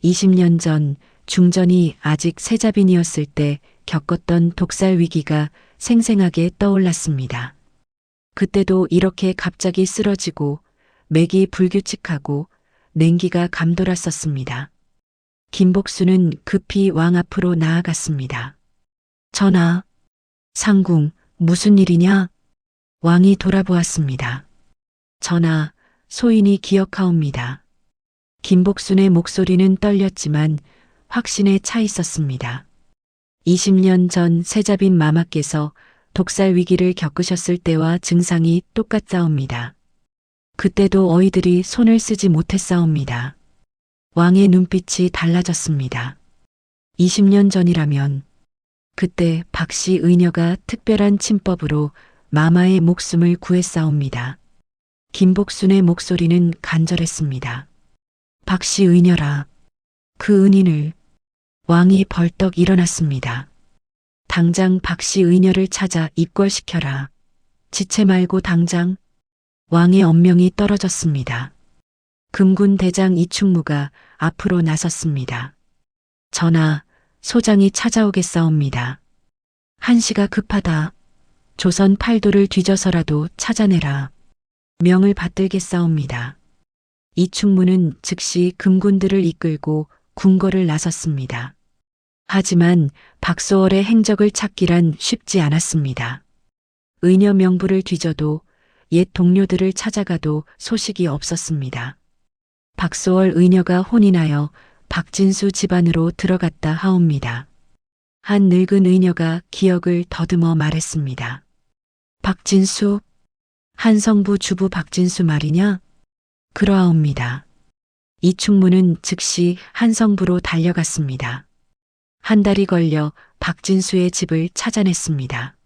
20년 전 중전이 아직 세자빈이었을 때 겪었던 독살 위기가 생생하게 떠올랐습니다. 그때도 이렇게 갑자기 쓰러지고 맥이 불규칙하고 냉기가 감돌았었습니다. 김복순은 급히 왕 앞으로 나아갔습니다. 전하, 상궁, 무슨 일이냐? 왕이 돌아보았습니다. 전하, 소인이 기억하옵니다. 김복순의 목소리는 떨렸지만 확신에 차 있었습니다. 20년 전 세자빈 마마께서 독살 위기를 겪으셨을 때와 증상이 똑같사옵니다. 그때도 어이들이 손을 쓰지 못했사옵니다. 왕의 눈빛이 달라졌습니다. 20년 전이라면 그때 박씨 의녀가 특별한 침법으로 마마의 목숨을 구했사옵니다. 김복순의 목소리는 간절했습니다. 박씨 의녀라. 그 은인을. 왕이 벌떡 일어났습니다. 당장 박씨 의녀를 찾아 입궐시켜라. 지체 말고 당장. 왕의 엄명이 떨어졌습니다. 금군 대장 이충무가 앞으로 나섰습니다. 전하, 소장이 찾아오겠사옵니다. 한시가 급하다. 조선 팔도를 뒤져서라도 찾아내라. 명을 받들겠사옵니다. 이충무는 즉시 금군들을 이끌고 궁궐을 나섰습니다. 하지만 박소월의 행적을 찾기란 쉽지 않았습니다. 의녀 명부를 뒤져도 옛 동료들을 찾아가도 소식이 없었습니다. 박소월 의녀가 혼인하여 박진수 집안으로 들어갔다 하옵니다. 한 늙은 의녀가 기억을 더듬어 말했습니다. 박진수? 한성부 주부 박진수 말이냐? 그러하옵니다. 이충무는 즉시 한성부로 달려갔습니다. 한 달이 걸려 박진수의 집을 찾아냈습니다.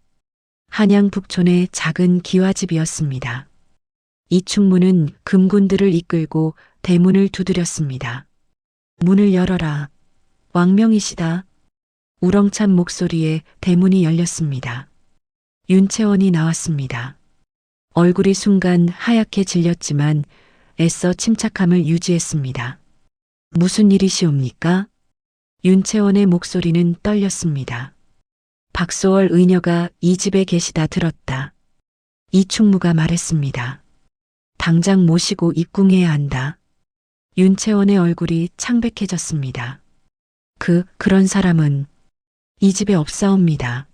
한양 북촌의 작은 기와집이었습니다. 이충무는 금군들을 이끌고 대문을 두드렸습니다. 문을 열어라. 왕명이시다. 우렁찬 목소리에 대문이 열렸습니다. 윤채원이 나왔습니다. 얼굴이 순간 하얗게 질렸지만 애써 침착함을 유지했습니다. 무슨 일이시옵니까? 윤채원의 목소리는 떨렸습니다. 박소월 의녀가 이 집에 계시다 들었다. 이충무가 말했습니다. 당장 모시고 입궁해야 한다. 윤채원의 얼굴이 창백해졌습니다. 그런 사람은 이 집에 없사옵니다.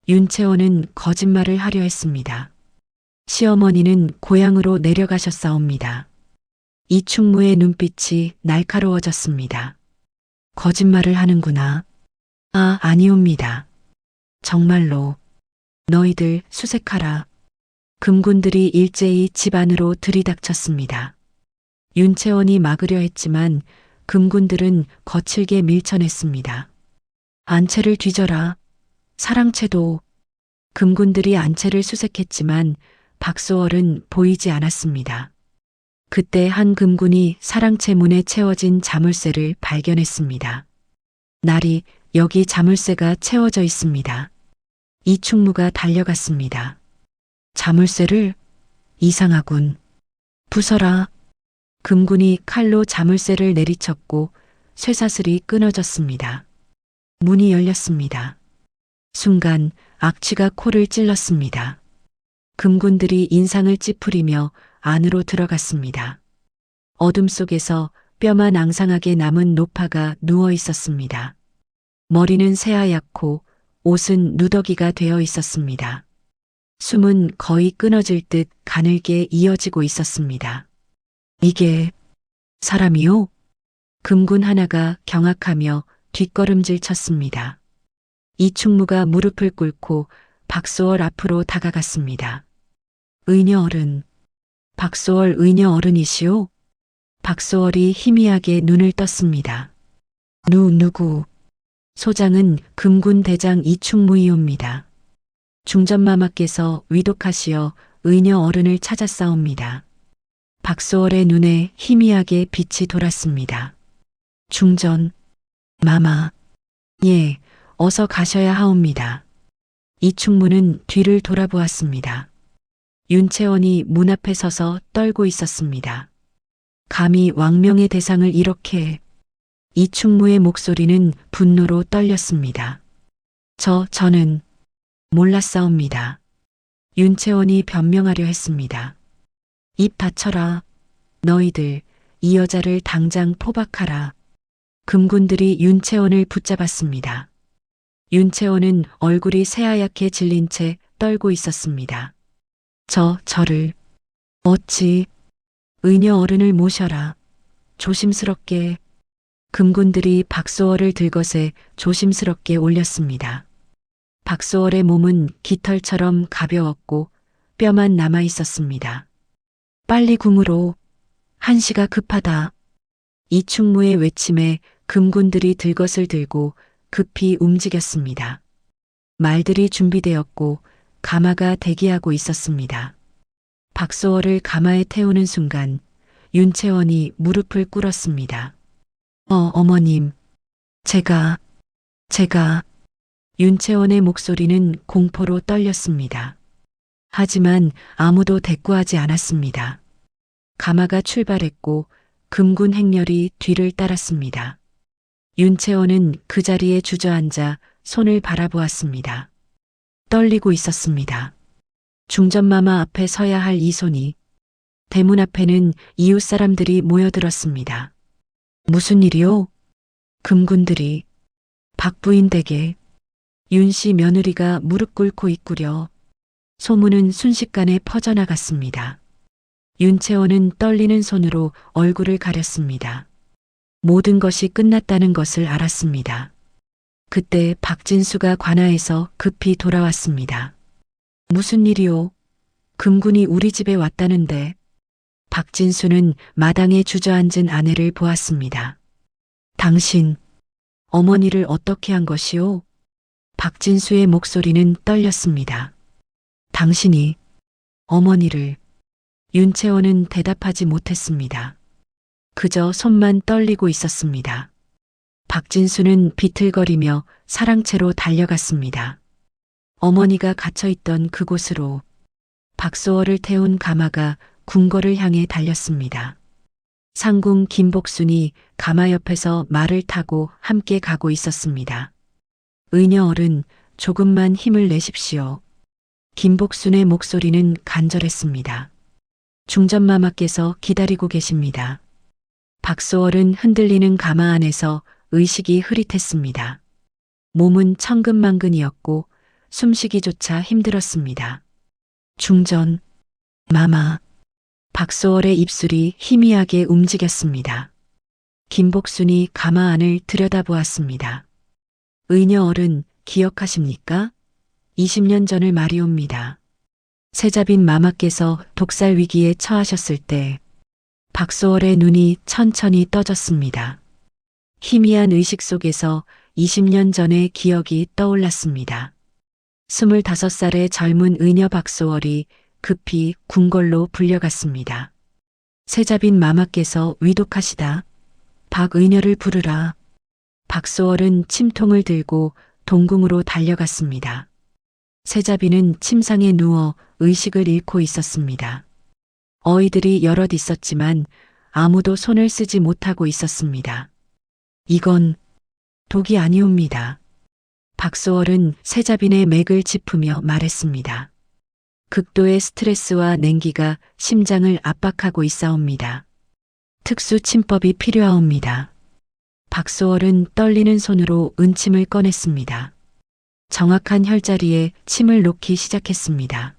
윤채원은 거짓말을 하려 했습니다. 시어머니는 고향으로 내려가셨사옵니다. 이충무의 눈빛이 날카로워졌습니다. 거짓말을 하는구나. 아니옵니다. 정말로. 너희들 수색하라. 금군들이 일제히 집 안으로 들이닥쳤습니다. 윤채원이 막으려 했지만 금군들은 거칠게 밀쳐냈습니다. 안채를 뒤져라. 사랑채도. 금군들이 안채를 수색했지만 박소월은 보이지 않았습니다. 그때 한 금군이 사랑채 문에 채워진 자물쇠를 발견했습니다. 날이 여기 자물쇠가 채워져 있습니다. 이충무가 달려갔습니다. 자물쇠를? 이상하군. 부숴라. 금군이 칼로 자물쇠를 내리쳤고 쇠사슬이 끊어졌습니다. 문이 열렸습니다. 순간 악취가 코를 찔렀습니다. 금군들이 인상을 찌푸리며 안으로 들어갔습니다. 어둠 속에서 뼈만 앙상하게 남은 노파가 누워 있었습니다. 머리는 새하얗고 옷은 누더기가 되어 있었습니다. 숨은 거의 끊어질 듯 가늘게 이어지고 있었습니다. 이게 사람이요? 금군 하나가 경악하며 뒷걸음질 쳤습니다. 이충무가 무릎을 꿇고 박소월 앞으로 다가갔습니다. 의녀 어른. 박소월 의녀 어른이시오? 박소월이 희미하게 눈을 떴습니다. 누구? 소장은 금군 대장 이충무이옵니다. 중전마마께서 위독하시어 의녀 어른을 찾아싸웁니다. 박소월의 눈에 희미하게 빛이 돌았습니다. 중전, 마마, 예, 어서 가셔야 하옵니다. 이충무는 뒤를 돌아보았습니다. 윤채원이 문 앞에 서서 떨고 있었습니다. 감히 왕명의 대상을 이렇게. 이충무의 목소리는 분노로 떨렸습니다. 저는 몰랐사옵니다. 윤채원이 변명하려 했습니다. 입 닫혀라. 너희들 이 여자를 당장 포박하라. 금군들이 윤채원을 붙잡았습니다. 윤채원은 얼굴이 새하얗게 질린 채 떨고 있었습니다. 저를 어찌. 의녀 어른을 모셔라. 조심스럽게. 금군들이 박소월을 들것에 조심스럽게 올렸습니다. 박소월의 몸은 깃털처럼 가벼웠고 뼈만 남아 있었습니다. 빨리 궁으로. 한시가 급하다. 이충무의 외침에 금군들이 들것을 들고 급히 움직였습니다. 말들이 준비되었고 가마가 대기하고 있었습니다. 박소월을 가마에 태우는 순간 윤채원이 무릎을 꿇었습니다. 어머님, 제가. 윤채원의 목소리는 공포로 떨렸습니다. 하지만 아무도 대꾸하지 않았습니다. 가마가 출발했고 금군 행렬이 뒤를 따랐습니다. 윤채원은 그 자리에 주저앉아 손을 바라보았습니다. 떨리고 있었습니다. 중전마마 앞에 서야 할 이 손이. 대문 앞에는 이웃 사람들이 모여들었습니다. 무슨 일이오? 금군들이. 박부인 댁에. 윤씨 며느리가 무릎 꿇고 있구려. 소문은 순식간에 퍼져나갔습니다. 윤채원은 떨리는 손으로 얼굴을 가렸습니다. 모든 것이 끝났다는 것을 알았습니다. 그때 박진수가 관아에서 급히 돌아왔습니다. 무슨 일이오? 금군이 우리 집에 왔다는데. 박진수는 마당에 주저앉은 아내를 보았습니다. 당신, 어머니를 어떻게 한 것이오? 박진수의 목소리는 떨렸습니다. 당신이 어머니를. 윤채원은 대답하지 못했습니다. 그저 손만 떨리고 있었습니다. 박진수는 비틀거리며 사랑채로 달려갔습니다. 어머니가 갇혀있던 그곳으로. 박소월을 태운 가마가 궁궐을 향해 달렸습니다. 상궁 김복순이 가마 옆에서 말을 타고 함께 가고 있었습니다. 의녀 어른, 조금만 힘을 내십시오. 김복순의 목소리는 간절했습니다. 중전마마께서 기다리고 계십니다. 박소월은 흔들리는 가마 안에서 의식이 흐릿했습니다. 몸은 천근만근이었고 숨쉬기조차 힘들었습니다. 중전, 마마. 박소월의 입술이 희미하게 움직였습니다. 김복순이 가마 안을 들여다보았습니다. 의녀 어른, 기억하십니까? 20년 전을 말이옵니다. 세자빈 마마께서 독살 위기에 처하셨을 때 박소월의 눈이 천천히 떠졌습니다. 희미한 의식 속에서 20년 전의 기억이 떠올랐습니다. 25살의 젊은 의녀 박소월이 급히 궁궐로 불려갔습니다. 세자빈 마마께서 위독하시다. 박의녀를 부르라. 박소월은 침통을 들고 동궁으로 달려갔습니다. 세자빈은 침상에 누워 의식을 잃고 있었습니다. 어이들이 여럿 있었지만 아무도 손을 쓰지 못하고 있었습니다. 이건 독이 아니옵니다. 박소월은 세자빈의 맥을 짚으며 말했습니다. 극도의 스트레스와 냉기가 심장을 압박하고 있사옵니다. 특수 침법이 필요하옵니다. 박소월은 떨리는 손으로 은침을 꺼냈습니다. 정확한 혈자리에 침을 놓기 시작했습니다.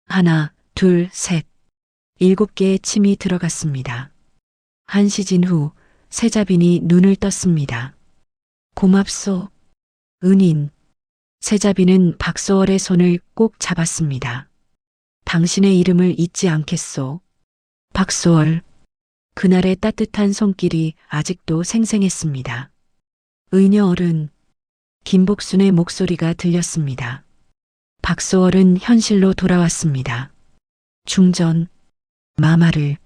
하나, 둘, 셋. 7개의 침이 들어갔습니다. 한시진 후 세자빈이 눈을 떴습니다. 고맙소. 은인. 세자빈은 박소월의 손을 꼭 잡았습니다. 당신의 이름을 잊지 않겠소. 박소월. 그날의 따뜻한 손길이 아직도 생생했습니다. 의녀 어른. 김복순의 목소리가 들렸습니다. 박소월은 현실로 돌아왔습니다. 중전, 마마를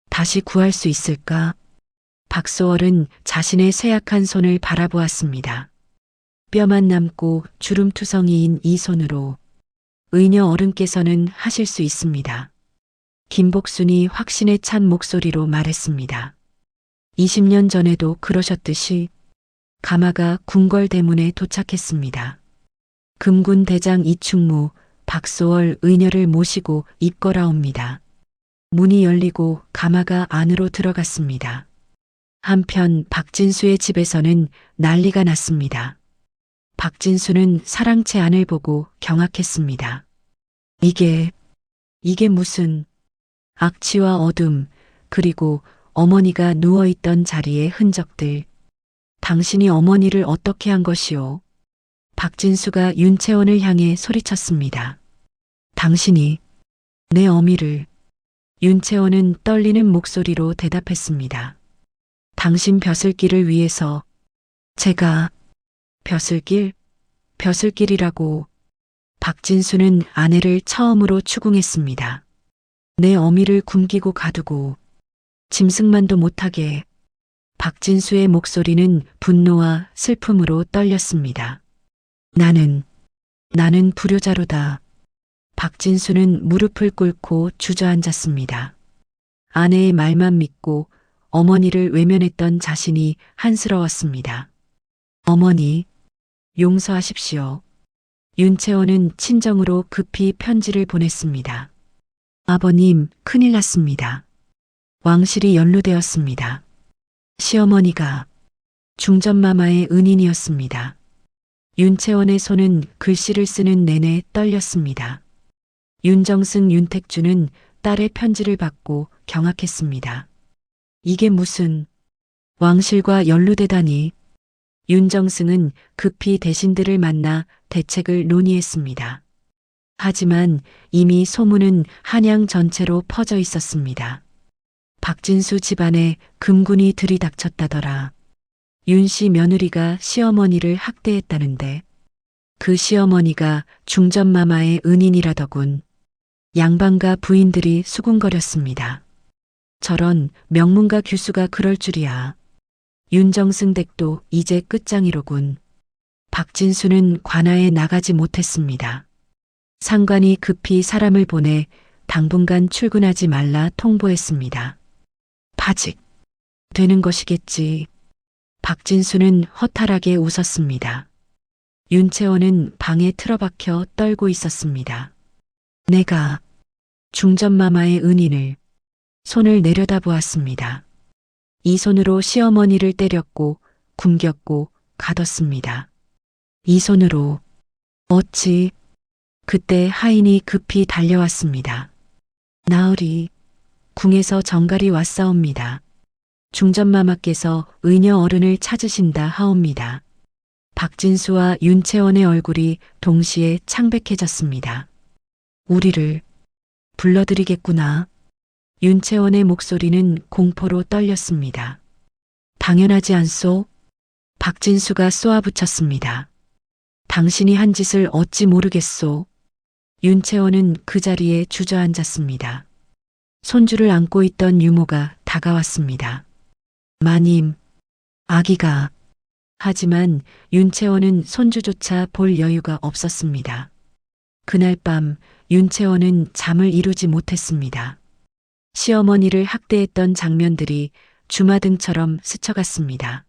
다시 구할 수 있을까? 박소월은 자신의 쇠약한 손을 바라보았습니다. 뼈만 남고 주름투성이인 이 손으로 의녀 어른께서는 하실 수 있습니다. 김복순이 확신에 찬 목소리로 말했습니다. 20년 전에도 그러셨듯이 가마가 궁궐대문에 도착했습니다. 금군 대장 이충무, 박소월 의녀를 모시고 입거라옵니다. 문이 열리고 가마가 안으로 들어갔습니다. 한편 박진수의 집에서는 난리가 났습니다. 박진수는 사랑채 안을 보고 경악했습니다. 이게 무슨 악취와 어둠, 그리고 어머니가 누워있던 자리의 흔적들. 당신이 어머니를 어떻게 한 것이오? 박진수가 윤채원을 향해 소리쳤습니다. 당신이 내 어미를. 윤채원은 떨리는 목소리로 대답했습니다. 당신 벼슬길을 위해서. 제가 벼슬길이라고. 박진수는 아내를 처음으로 추궁했습니다. 내 어미를 굶기고 가두고 짐승만도 못하게. 박진수의 목소리는 분노와 슬픔으로 떨렸습니다. 나는 불효자로다. 박진수는 무릎을 꿇고 주저앉았습니다. 아내의 말만 믿고 어머니를 외면했던 자신이 한스러웠습니다. 어머니, 용서하십시오. 윤채원은 친정으로 급히 편지를 보냈습니다. 아버님, 큰일 났습니다. 왕실이 연루되었습니다. 시어머니가 중전마마의 은인이었습니다. 윤채원의 손은 글씨를 쓰는 내내 떨렸습니다. 윤정승, 윤택주는 딸의 편지를 받고 경악했습니다. 이게 무슨 왕실과 연루되다니. 윤정승은 급히 대신들을 만나 대책을 논의했습니다. 하지만 이미 소문은 한양 전체로 퍼져 있었습니다. 박진수 집안에 금군이 들이닥쳤다더라. 윤씨 며느리가 시어머니를 학대했다는데 그 시어머니가 중전마마의 은인이라더군. 양반가 부인들이 수군거렸습니다. 저런 명문가 규수가 그럴 줄이야. 윤정승 댁도 이제 끝장이로군. 박진수는 관아에 나가지 못했습니다. 상관이 급히 사람을 보내 당분간 출근하지 말라 통보했습니다. 파직 되는 것이겠지. 박진수는 허탈하게 웃었습니다. 윤채원은 방에 틀어박혀 떨고 있었습니다. 내가 중전마마의 은인을. 손을 내려다보았습니다. 이 손으로 시어머니를 때렸고 굶겼고 가뒀습니다. 이 손으로. 어찌. 그때 하인이 급히 달려왔습니다. 나으리, 궁에서 정갈이 왔사옵니다. 중전마마께서 의녀 어른을 찾으신다 하옵니다. 박진수와 윤채원의 얼굴이 동시에 창백해졌습니다. 우리를 불러드리겠구나. 윤채원의 목소리는 공포로 떨렸습니다. 당연하지 않소? 박진수가 쏘아붙였습니다. 당신이 한 짓을 어찌 모르겠소? 윤채원은 그 자리에 주저앉았습니다. 손주를 안고 있던 유모가 다가왔습니다. 마님, 아기가. 하지만 윤채원은 손주조차 볼 여유가 없었습니다. 그날 밤 윤채원은 잠을 이루지 못했습니다. 시어머니를 학대했던 장면들이 주마등처럼 스쳐갔습니다.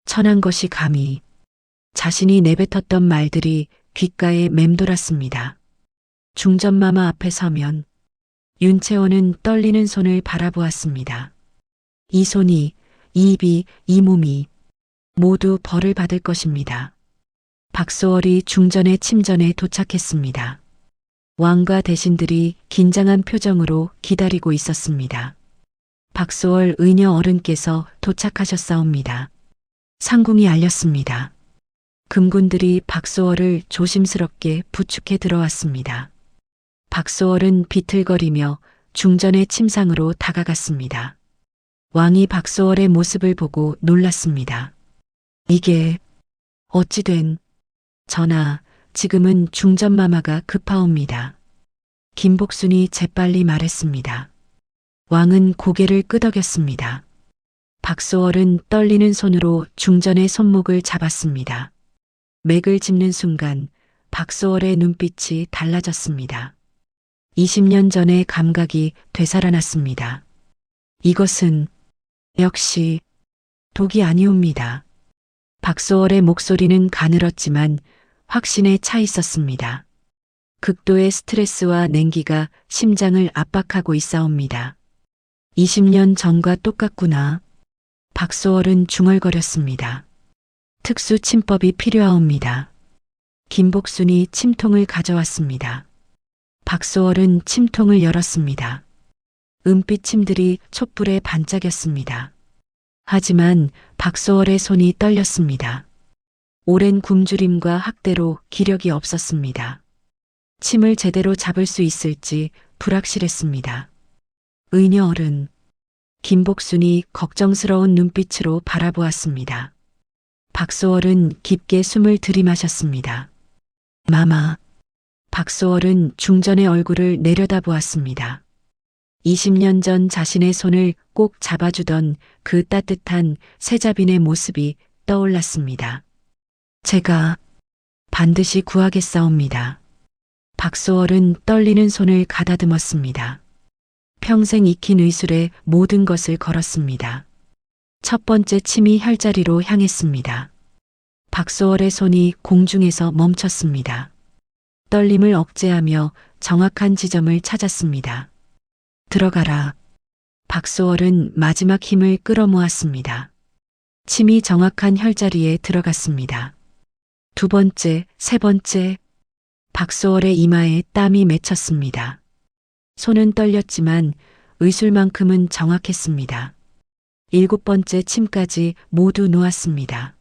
천한 것이 감히. 자신이 내뱉었던 말들이 귓가에 맴돌았습니다. 중전마마 앞에 서면 윤채원은 떨리는 손을 바라보았습니다. 이 손이, 이 입이, 이 몸이 모두 벌을 받을 것입니다. 박소월이 중전의 침전에 도착했습니다. 왕과 대신들이 긴장한 표정으로 기다리고 있었습니다. 박소월 의녀 어른께서 도착하셨사옵니다. 상궁이 알렸습니다. 금군들이 박소월을 조심스럽게 부축해 들어왔습니다. 박소월은 비틀거리며 중전의 침상으로 다가갔습니다. 왕이 박소월의 모습을 보고 놀랐습니다. 이게 어찌된. 전하, 지금은 중전마마가 급하옵니다. 김복순이 재빨리 말했습니다. 왕은 고개를 끄덕였습니다. 박소월은 떨리는 손으로 중전의 손목을 잡았습니다. 맥을 짚는 순간 박소월의 눈빛이 달라졌습니다. 20년 전의 감각이 되살아났습니다. 이것은 역시 독이 아니옵니다. 박소월의 목소리는 가늘었지만 확신에 차 있었습니다. 극도의 스트레스와 냉기가 심장을 압박하고 있사옵니다. 20년 전과 똑같구나. 박소월은 중얼거렸습니다. 특수 침법이 필요하옵니다. 김복순이 침통을 가져왔습니다. 박소월은 침통을 열었습니다. 은빛 침들이 촛불에 반짝였습니다. 하지만 박소월의 손이 떨렸습니다. 오랜 굶주림과 학대로 기력이 없었습니다. 침을 제대로 잡을 수 있을지 불확실했습니다. 의녀 어른, 김복순이 걱정스러운 눈빛으로 바라보았습니다. 박소월은 깊게 숨을 들이마셨습니다. 마마. 박소월은 중전의 얼굴을 내려다보았습니다. 20년 전 자신의 손을 꼭 잡아주던 그 따뜻한 세자빈의 모습이 떠올랐습니다. 제가 반드시 구하겠사옵니다. 박소월은 떨리는 손을 가다듬었습니다. 평생 익힌 의술에 모든 것을 걸었습니다. 첫 번째 침이 혈자리로 향했습니다. 박소월의 손이 공중에서 멈췄습니다. 떨림을 억제하며 정확한 지점을 찾았습니다. 들어가라. 박소월은 마지막 힘을 끌어모았습니다. 침이 정확한 혈자리에 들어갔습니다. 두 번째, 세 번째. 박소월의 이마에 땀이 맺혔습니다. 손은 떨렸지만 의술만큼은 정확했습니다. 일곱 번째 침까지 모두 놓았습니다.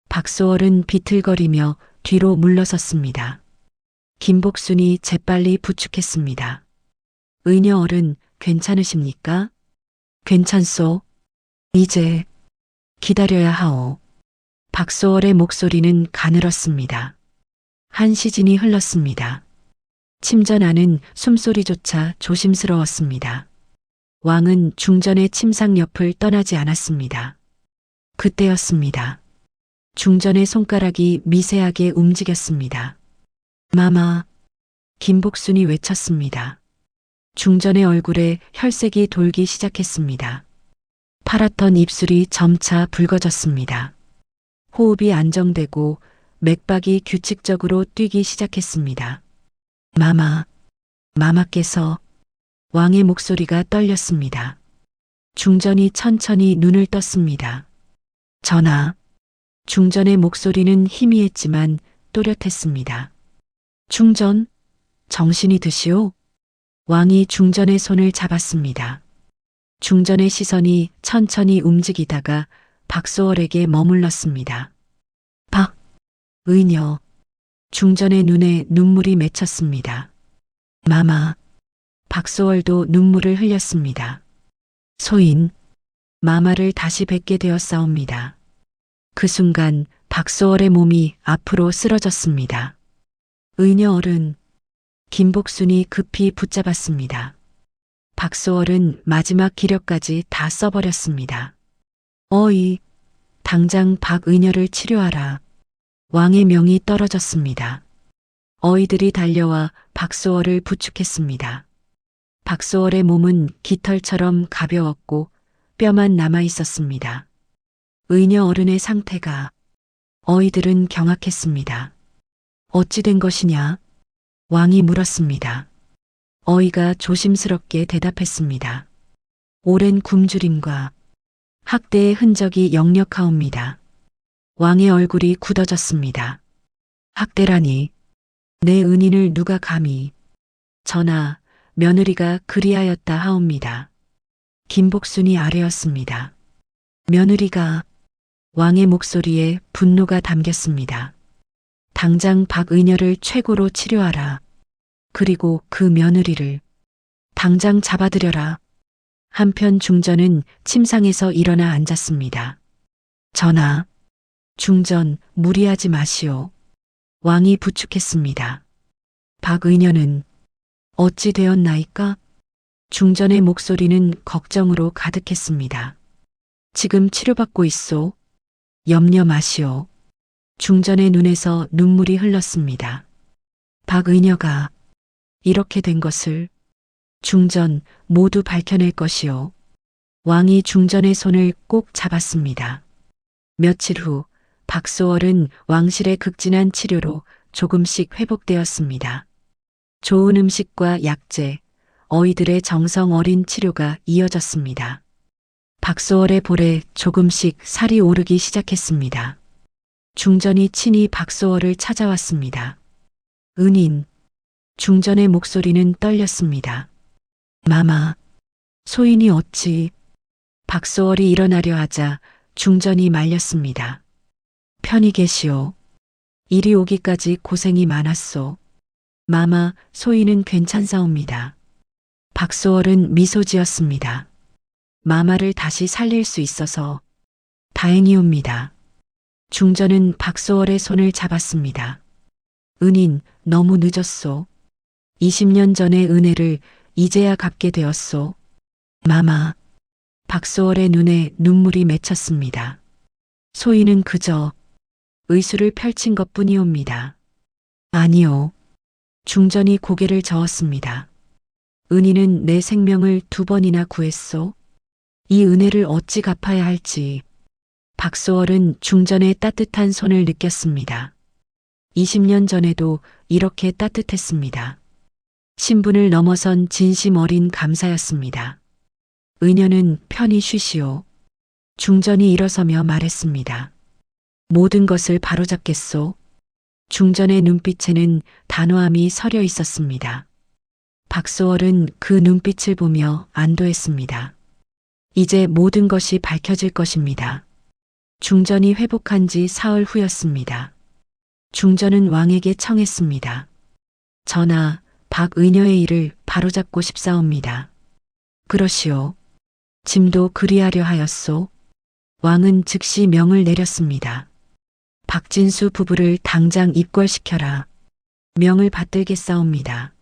박소월은 비틀거리며 뒤로 물러섰습니다. 김복순이 재빨리 부축했습니다. 의녀 어른, 괜찮으십니까? 괜찮소. 이제 기다려야 하오. 박소월의 목소리는 가늘었습니다. 한 시진이 흘렀습니다. 침전 안은 숨소리조차 조심스러웠습니다. 왕은 중전의 침상 옆을 떠나지 않았습니다. 그때였습니다. 중전의 손가락이 미세하게 움직였습니다. 마마. 김복순이 외쳤습니다. 중전의 얼굴에 혈색이 돌기 시작했습니다. 파랗던 입술이 점차 붉어졌습니다. 호흡이 안정되고 맥박이 규칙적으로 뛰기 시작했습니다. 마마. 마마께서. 왕의 목소리가 떨렸습니다. 중전이 천천히 눈을 떴습니다. 전하. 중전의 목소리는 희미했지만 또렷했습니다. 중전, 정신이 드시오. 왕이 중전의 손을 잡았습니다. 중전의 시선이 천천히 움직이다가 박소월에게 머물렀습니다. 박, 의녀. 중전의 눈에 눈물이 맺혔습니다. 마마. 박소월도 눈물을 흘렸습니다. 소인, 마마를 다시 뵙게 되었사옵니다. 그 순간 박소월의 몸이 앞으로 쓰러졌습니다. 의녀 어른. 김복순이 급히 붙잡았습니다. 박소월은 마지막 기력까지 다 써버렸습니다. 어이, 당장 박의녀를 치료하라. 왕의 명이 떨어졌습니다. 어이들이 달려와 박소월을 부축했습니다. 박소월의 몸은 깃털처럼 가벼웠고 뼈만 남아 있었습니다. 의녀 어른의 상태가. 어이들은 경악했습니다. 어찌 된 것이냐? 왕이 물었습니다. 어이가 조심스럽게 대답했습니다. 오랜 굶주림과 학대의 흔적이 역력하옵니다. 왕의 얼굴이 굳어졌습니다. 학대라니. 내 은인을 누가 감히. 전하, 며느리가 그리하였다 하옵니다. 김복순이 아뢰었습니다. 며느리가. 왕의 목소리에 분노가 담겼습니다. 당장 박의녀를 최고로 치료하라. 그리고 그 며느리를 당장 잡아들여라. 한편 중전은 침상에서 일어나 앉았습니다. 전하, 중전 무리하지 마시오. 왕이 부축했습니다. 박의녀는 어찌 되었나이까? 중전의 목소리는 걱정으로 가득했습니다. 지금 치료받고 있소. 염려 마시오. 중전의 눈에서 눈물이 흘렀습니다. 박의녀가 이렇게 된 것을 중전 모두 밝혀낼 것이오. 왕이 중전의 손을 꼭 잡았습니다. 며칠 후 박소월은 왕실의 극진한 치료로 조금씩 회복되었습니다. 좋은 음식과 약재, 어이들의 정성 어린 치료가 이어졌습니다. 박소월의 볼에 조금씩 살이 오르기 시작했습니다. 중전이 친히 박소월을 찾아왔습니다. 은인, 중전의 목소리는 떨렸습니다. 마마, 소인이 어찌? 박소월이 일어나려 하자 중전이 말렸습니다. 편히 계시오. 이리 오기까지 고생이 많았소. 마마, 소인은 괜찮사옵니다. 박소월은 미소 지었습니다. 마마를 다시 살릴 수 있어서 다행이옵니다. 중전은 박소월의 손을 잡았습니다. 은인, 너무 늦었소. 20년 전의 은혜를 이제야 갚게 되었소. 마마. 박소월의 눈에 눈물이 맺혔습니다. 소인은 그저 의술을 펼친 것뿐이옵니다. 아니요. 중전이 고개를 저었습니다. 은인은 내 생명을 2번이나 구했소. 이 은혜를 어찌 갚아야 할지. 박소월은 중전의 따뜻한 손을 느꼈습니다. 20년 전에도 이렇게 따뜻했습니다. 신분을 넘어선 진심 어린 감사였습니다. 의녀는 편히 쉬시오. 중전이 일어서며 말했습니다. 모든 것을 바로잡겠소. 중전의 눈빛에는 단호함이 서려 있었습니다. 박소월은 그 눈빛을 보며 안도했습니다. 이제 모든 것이 밝혀질 것입니다. 중전이 회복한 지 사흘 후였습니다. 중전은 왕에게 청했습니다. 전하, 박의녀의 일을 바로잡고 싶사옵니다. 그러시오. 짐도 그리하려 하였소. 왕은 즉시 명을 내렸습니다. 박진수 부부를 당장 입궐시켜라. 명을 받들겠사옵니다.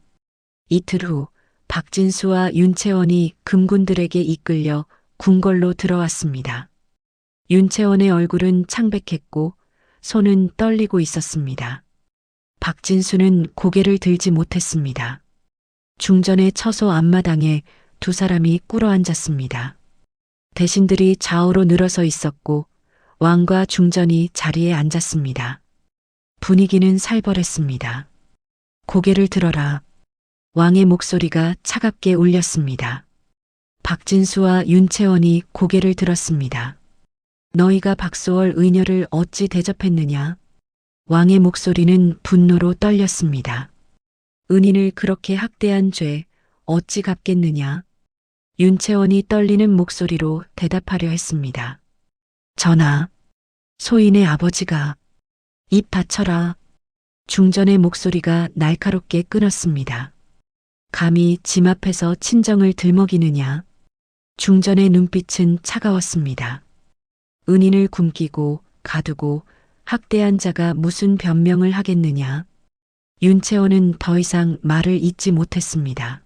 이틀 후 박진수와 윤채원이 금군들에게 이끌려 궁궐로 들어왔습니다. 윤채원의 얼굴은 창백했고 손은 떨리고 있었습니다. 박진수는 고개를 들지 못했습니다. 중전의 처소 앞마당에 2사람이 꿇어앉았습니다. 대신들이 좌우로 늘어서 있었고 왕과 중전이 자리에 앉았습니다. 분위기는 살벌했습니다. 고개를 들어라. 왕의 목소리가 차갑게 울렸습니다. 박진수와 윤채원이 고개를 들었습니다. 너희가 박소월 의녀를 어찌 대접했느냐? 왕의 목소리는 분노로 떨렸습니다. 은인을 그렇게 학대한 죄 어찌 갚겠느냐? 윤채원이 떨리는 목소리로 대답하려 했습니다. 전하, 소인의 아버지가 입 닫혀라. 중전의 목소리가 날카롭게 끊었습니다. 감히 짐 앞에서 친정을 들먹이느냐? 중전의 눈빛은 차가웠습니다. 은인을 굶기고 가두고 학대한 자가 무슨 변명을 하겠느냐? 윤채원은 더 이상 말을 잇지 못했습니다.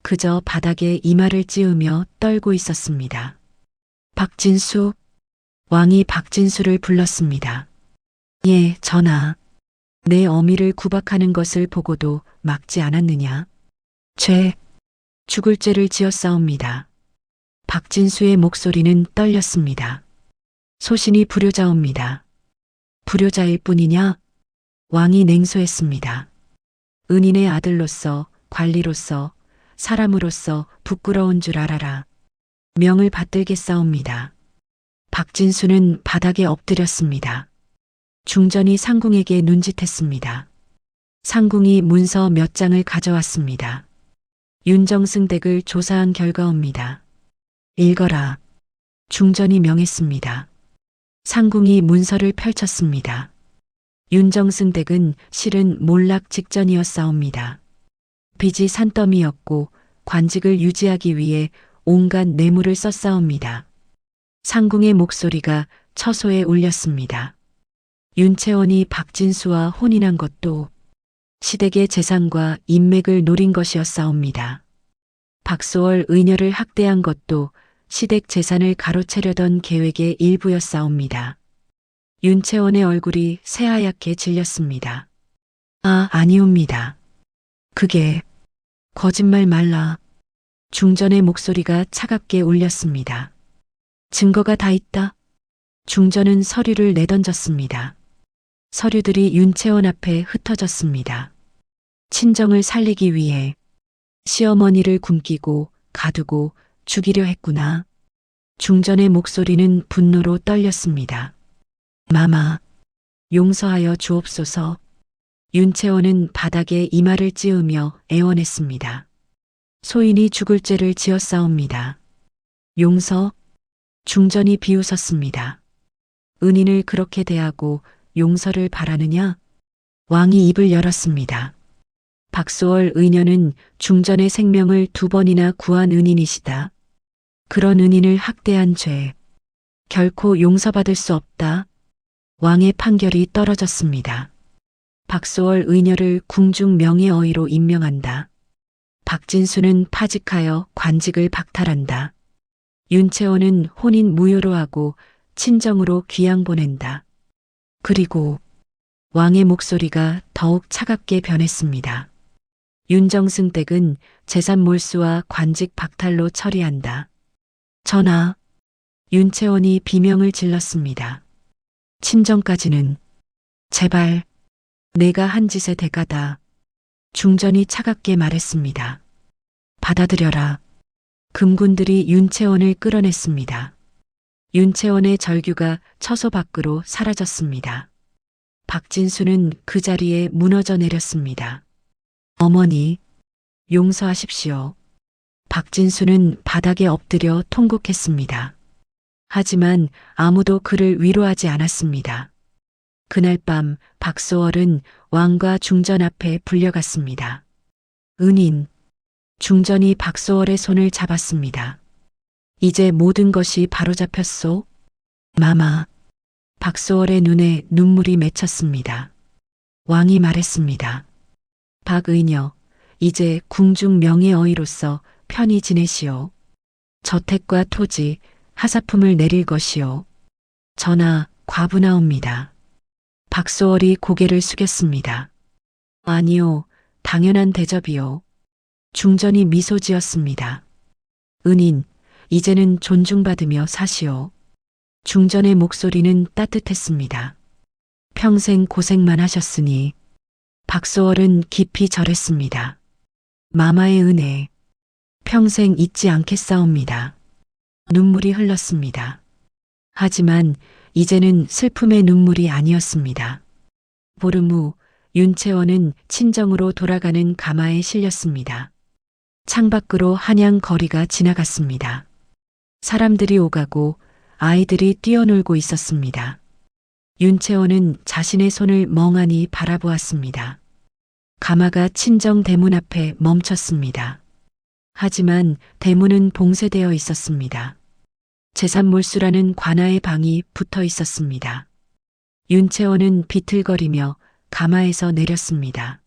그저 바닥에 이마를 찌우며 떨고 있었습니다. 박진수, 왕이 박진수를 불렀습니다. 예, 전하. 내 어미를 구박하는 것을 보고도 막지 않았느냐? 죽을 죄를 지었사옵니다. 박진수의 목소리는 떨렸습니다. 소신이 불효자옵니다. 불효자일 뿐이냐? 왕이 냉소했습니다. 은인의 아들로서, 관리로서, 사람으로서 부끄러운 줄 알아라. 명을 받들겠사옵니다. 박진수는 바닥에 엎드렸습니다. 중전이 상궁에게 눈짓했습니다. 상궁이 문서 몇 장을 가져왔습니다. 윤정승 댁을 조사한 결과옵니다. 읽어라. 중전이 명했습니다. 상궁이 문서를 펼쳤습니다. 윤정승 댁은 실은 몰락 직전이었사옵니다. 빚이 산더미였고 관직을 유지하기 위해 온갖 뇌물을 썼사옵니다. 상궁의 목소리가 처소에 울렸습니다. 윤채원이 박진수와 혼인한 것도 시댁의 재산과 인맥을 노린 것이었사옵니다. 박소월 의녀를 학대한 것도 시댁 재산을 가로채려던 계획의 일부였사옵니다. 윤채원의 얼굴이 새하얗게 질렸습니다. 아니옵니다. 그게 거짓말 말라. 중전의 목소리가 차갑게 울렸습니다. 증거가 다 있다. 중전은 서류를 내던졌습니다. 서류들이 윤채원 앞에 흩어졌습니다. 친정을 살리기 위해 시어머니를 굶기고 가두고 죽이려 했구나. 중전의 목소리는 분노로 떨렸습니다. 마마, 용서하여 주옵소서. 윤채원은 바닥에 이마를 찌으며 애원했습니다. 소인이 죽을 죄를 지었사옵니다. 용서? 중전이 비웃었습니다. 은인을 그렇게 대하고 용서를 바라느냐? 왕이 입을 열었습니다. 박소월 의녀는 중전의 생명을 2번이나 구한 은인이시다. 그런 은인을 학대한 죄, 결코 용서받을 수 없다. 왕의 판결이 떨어졌습니다. 박소월 의녀를 궁중 명예어의로 임명한다. 박진수는 파직하여 관직을 박탈한다. 윤채원은 혼인 무효로 하고 친정으로 귀양 보낸다. 그리고 왕의 목소리가 더욱 차갑게 변했습니다. 윤정승 댁은 재산 몰수와 관직 박탈로 처리한다. 전하, 윤채원이 비명을 질렀습니다. 친정까지는 제발 내가 한 짓의 대가다. 중전이 차갑게 말했습니다. 받아들여라. 금군들이 윤채원을 끌어냈습니다. 윤채원의 절규가 처소 밖으로 사라졌습니다. 박진수는 그 자리에 무너져 내렸습니다. 어머니, 용서하십시오. 박진수는 바닥에 엎드려 통곡했습니다. 하지만 아무도 그를 위로하지 않았습니다. 그날 밤 박소월은 왕과 중전 앞에 불려갔습니다. 은인, 중전이 박소월의 손을 잡았습니다. 이제 모든 것이 바로잡혔소? 마마, 박소월의 눈에 눈물이 맺혔습니다. 왕이 말했습니다. 박의녀, 이제 궁중 명예어의로서 편히 지내시오. 저택과 토지, 하사품을 내릴 것이오. 전하, 과부나옵니다. 박소월이 고개를 숙였습니다. 아니요, 당연한 대접이요. 중전이 미소 지었습니다. 은인, 이제는 존중받으며 사시오. 중전의 목소리는 따뜻했습니다. 평생 고생만 하셨으니. 박소월은 깊이 절했습니다. 마마의 은혜, 평생 잊지 않겠사옵니다. 눈물이 흘렀습니다. 하지만 이제는 슬픔의 눈물이 아니었습니다. 보름 후 윤채원은 친정으로 돌아가는 가마에 실렸습니다. 창밖으로 한양 거리가 지나갔습니다. 사람들이 오가고 아이들이 뛰어놀고 있었습니다. 윤채원은 자신의 손을 멍하니 바라보았습니다. 가마가 친정 대문 앞에 멈췄습니다. 하지만 대문은 봉쇄되어 있었습니다. 재산몰수라는 관아의 방이 붙어 있었습니다. 윤채원은 비틀거리며 가마에서 내렸습니다.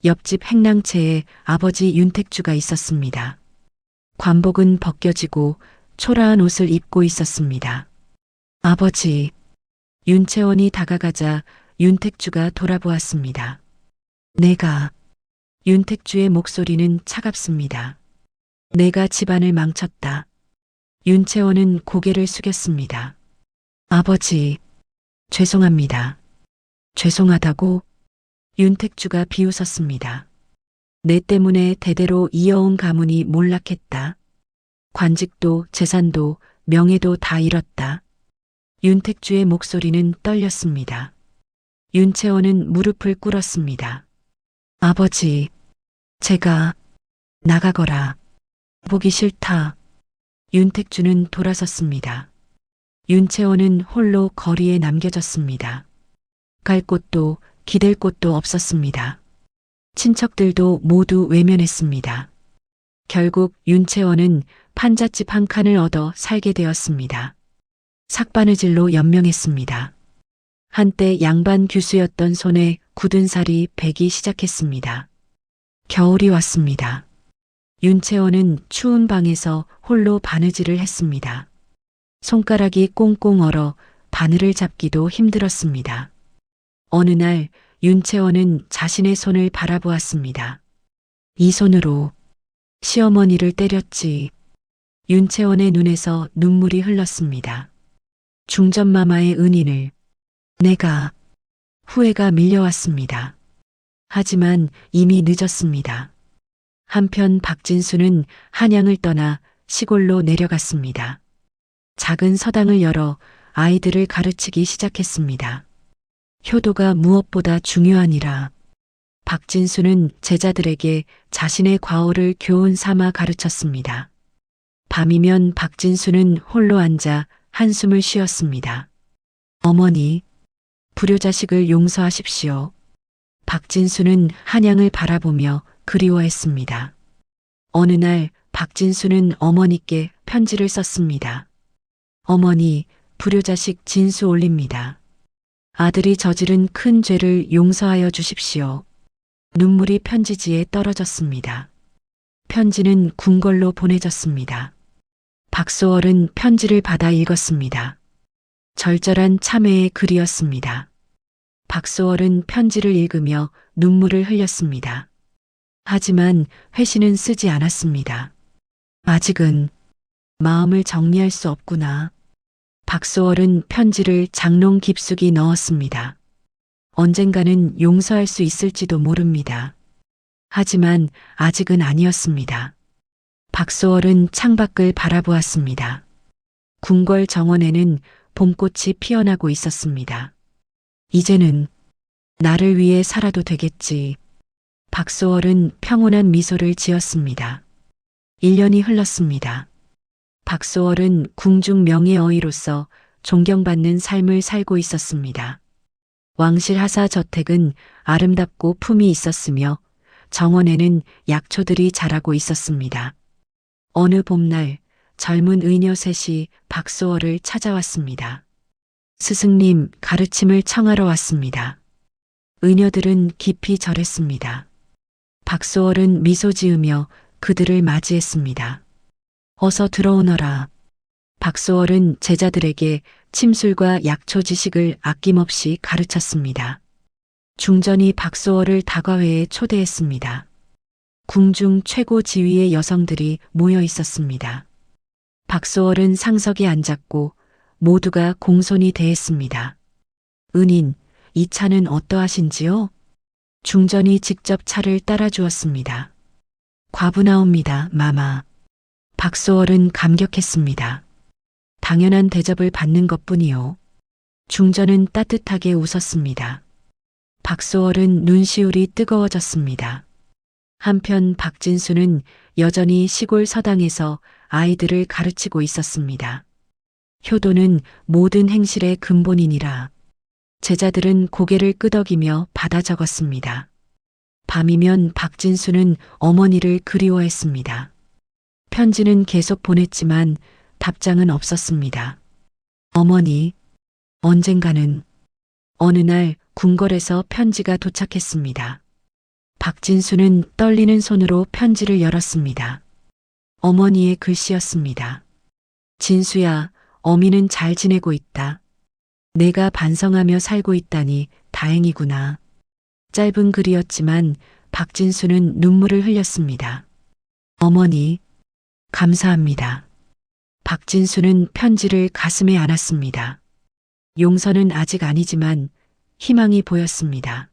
옆집 행랑채에 아버지 윤택주가 있었습니다. 관복은 벗겨지고 초라한 옷을 입고 있었습니다. 아버지, 윤채원이 다가가자 윤택주가 돌아보았습니다. 내가, 윤택주의 목소리는 차갑습니다. 내가 집안을 망쳤다. 윤채원은 고개를 숙였습니다. 아버지, 죄송합니다. 죄송하다고? 윤택주가 비웃었습니다. 내 때문에 대대로 이어온 가문이 몰락했다. 관직도 재산도 명예도 다 잃었다. 윤택주의 목소리는 떨렸습니다. 윤채원은 무릎을 꿇었습니다. 아버지, 제가 나가거라. 보기 싫다. 윤택주는 돌아섰습니다. 윤채원은 홀로 거리에 남겨졌습니다. 갈 곳도 기댈 곳도 없었습니다. 친척들도 모두 외면했습니다. 결국 윤채원은 판잣집 한 칸을 얻어 살게 되었습니다. 삭바느질로 연명했습니다. 한때 양반 규수였던 손에 굳은 살이 배기 시작했습니다. 겨울이 왔습니다. 윤채원은 추운 방에서 홀로 바느질을 했습니다. 손가락이 꽁꽁 얼어 바늘을 잡기도 힘들었습니다. 어느 날 윤채원은 자신의 손을 바라보았습니다. 이 손으로 시어머니를 때렸지. 윤채원의 눈에서 눈물이 흘렀습니다. 중전마마의 은인을 내가 후회가 밀려왔습니다. 하지만 이미 늦었습니다. 한편 박진수는 한양을 떠나 시골로 내려갔습니다. 작은 서당을 열어 아이들을 가르치기 시작했습니다. 효도가 무엇보다 중요하니라. 박진수는 제자들에게 자신의 과오를 교훈 삼아 가르쳤습니다. 밤이면 박진수는 홀로 앉아 한숨을 쉬었습니다. 어머니, 불효자식을 용서하십시오. 박진수는 한양을 바라보며 그리워했습니다. 어느 날 박진수는 어머니께 편지를 썼습니다. 어머니, 불효자식 진수 올립니다. 아들이 저지른 큰 죄를 용서하여 주십시오. 눈물이 편지지에 떨어졌습니다. 편지는 궁궐로 보내졌습니다. 박소월은 편지를 받아 읽었습니다. 절절한 참회의 글이었습니다. 박소월은 편지를 읽으며 눈물을 흘렸습니다. 하지만 회신은 쓰지 않았습니다. 아직은 마음을 정리할 수 없구나. 박소월은 편지를 장롱 깊숙이 넣었습니다. 언젠가는 용서할 수 있을지도 모릅니다. 하지만 아직은 아니었습니다. 박소월은 창밖을 바라보았습니다. 궁궐 정원에는 봄꽃이 피어나고 있었습니다. 이제는 나를 위해 살아도 되겠지. 박소월은 평온한 미소를 지었습니다. 1년이 흘렀습니다. 박소월은 궁중 명예어이로서 존경받는 삶을 살고 있었습니다. 왕실 하사 저택은 아름답고 품이 있었으며 정원에는 약초들이 자라고 있었습니다. 어느 봄날 젊은 의녀 셋이 박소월을 찾아왔습니다. 스승님, 가르침을 청하러 왔습니다. 의녀들은 깊이 절했습니다. 박소월은 미소 지으며 그들을 맞이했습니다. 어서 들어오너라. 박소월은 제자들에게 침술과 약초 지식을 아낌없이 가르쳤습니다. 중전이 박소월을 다과회에 초대했습니다. 궁중 최고 지위의 여성들이 모여 있었습니다. 박소월은 상석에 앉았고 모두가 공손히 대했습니다. 은인, 이 차는 어떠하신지요? 중전이 직접 차를 따라주었습니다. 과분하옵니다, 마마. 박소월은 감격했습니다. 당연한 대접을 받는 것뿐이요. 중전은 따뜻하게 웃었습니다. 박소월은 눈시울이 뜨거워졌습니다. 한편 박진수는 여전히 시골 서당에서 아이들을 가르치고 있었습니다. 효도는 모든 행실의 근본이니라. 제자들은 고개를 끄덕이며 받아 적었습니다. 밤이면 박진수는 어머니를 그리워했습니다. 편지는 계속 보냈지만 답장은 없었습니다. 어머니, 언젠가는 어느 날 궁궐에서 편지가 도착했습니다. 박진수는 떨리는 손으로 편지를 열었습니다. 어머니의 글씨였습니다. 진수야, 어미는 잘 지내고 있다. 내가 반성하며 살고 있다니 다행이구나. 짧은 글이었지만 박진수는 눈물을 흘렸습니다. 어머니, 감사합니다. 박진수는 편지를 가슴에 안았습니다. 용서는 아직 아니지만 희망이 보였습니다.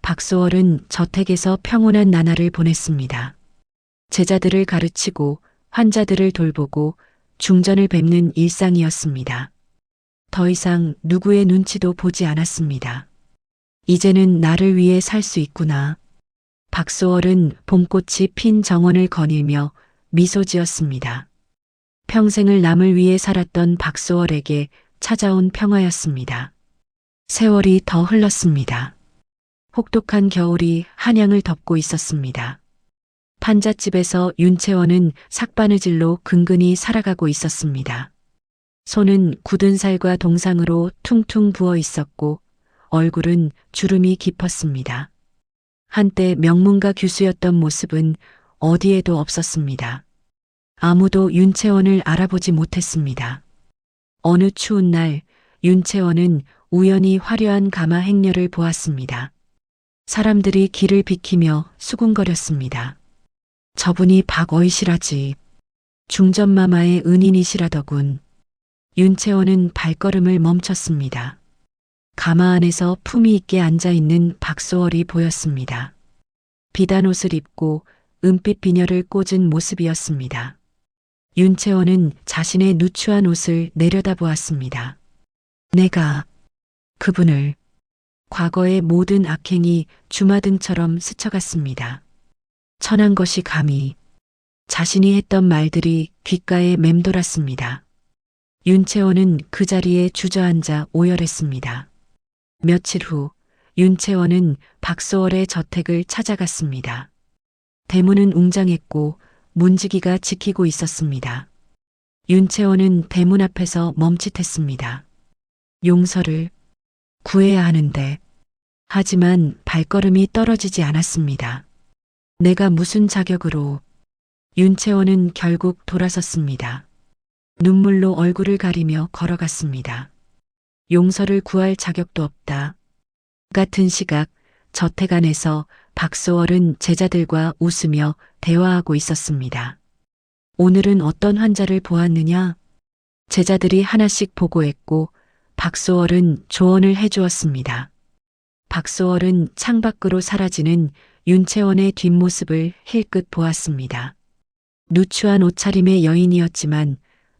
박소월은 저택에서 평온한 나날을 보냈습니다. 제자들을 가르치고 환자들을 돌보고 중전을 뵙는 일상이었습니다. 더 이상 누구의 눈치도 보지 않았습니다. 이제는 나를 위해 살 수 있구나. 박소월은 봄꽃이 핀 정원을 거닐며 미소 지었습니다. 평생을 남을 위해 살았던 박소월에게 찾아온 평화였습니다. 세월이 더 흘렀습니다. 혹독한 겨울이 한양을 덮고 있었습니다. 판잣집에서 윤채원은 삭바느질로 근근히 살아가고 있었습니다. 손은 굳은 살과 동상으로 퉁퉁 부어 있었고 얼굴은 주름이 깊었습니다. 한때 명문가 교수였던 모습은 어디에도 없었습니다. 아무도 윤채원을 알아보지 못했습니다. 어느 추운 날 윤채원은 우연히 화려한 가마 행렬을 보았습니다. 사람들이 길을 비키며 수군거렸습니다. 저분이 박어이시라지. 중전마마의 은인이시라더군. 윤채원은 발걸음을 멈췄습니다. 가마 안에서 품위 있게 앉아있는 박소월이 보였습니다. 비단 옷을 입고 은빛 비녀를 꽂은 모습이었습니다. 윤채원은 자신의 누추한 옷을 내려다보았습니다. 내가 그분을 과거의 모든 악행이 주마등처럼 스쳐갔습니다. 천한 것이 감히 자신이 했던 말들이 귓가에 맴돌았습니다. 윤채원은 그 자리에 주저앉아 오열했습니다. 며칠 후 윤채원은 박소월의 저택을 찾아갔습니다. 대문은 웅장했고 문지기가 지키고 있었습니다. 윤채원은 대문 앞에서 멈칫했습니다. 용서를 구해야 하는데 하지만 발걸음이 떨어지지 않았습니다. 내가 무슨 자격으로. 윤채원은 결국 돌아섰습니다. 눈물로 얼굴을 가리며 걸어갔습니다. 용서를 구할 자격도 없다. 같은 시각 저택 안에서 박소월은 제자들과 웃으며 대화하고 있었습니다. 오늘은 어떤 환자를 보았느냐? 제자들이 하나씩 보고했고 박소월은 조언을 해주었습니다. 박소월은 창밖으로 사라지는 윤채원의 뒷모습을 힐끗 보았습니다. 누추한 옷차림의 여인이었지만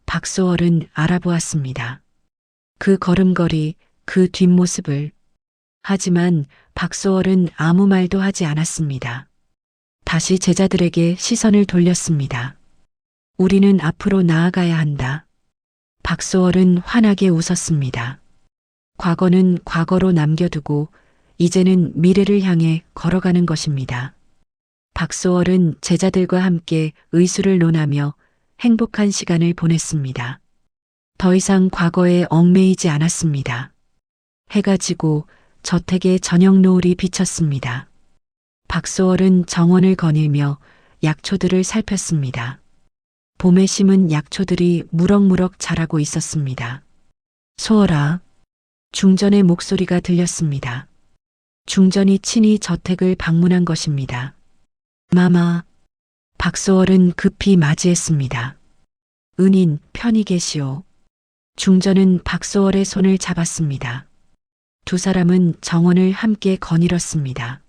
박소월은 알아보았습니다. 그 걸음걸이, 그 뒷모습을. 하지만 박소월은 아무 말도 하지 않았습니다. 다시 제자들에게 시선을 돌렸습니다. 우리는 앞으로 나아가야 한다. 박소월은 환하게 웃었습니다. 과거는 과거로 남겨두고 이제는 미래를 향해 걸어가는 것입니다. 박소월은 제자들과 함께 의술을 논하며 행복한 시간을 보냈습니다. 더 이상 과거에 얽매이지 않았습니다. 해가 지고 저택의 저녁 노을이 비쳤습니다. 박소월은 정원을 거닐며 약초들을 살폈습니다. 봄에 심은 약초들이 무럭무럭 자라고 있었습니다. 소월아, 중전의 목소리가 들렸습니다. 중전이 친히 저택을 방문한 것입니다. 마마, 박소월은 급히 맞이했습니다. 은인, 편히 계시오. 중전은 박소월의 손을 잡았습니다. 두 사람은 정원을 함께 거닐었습니다.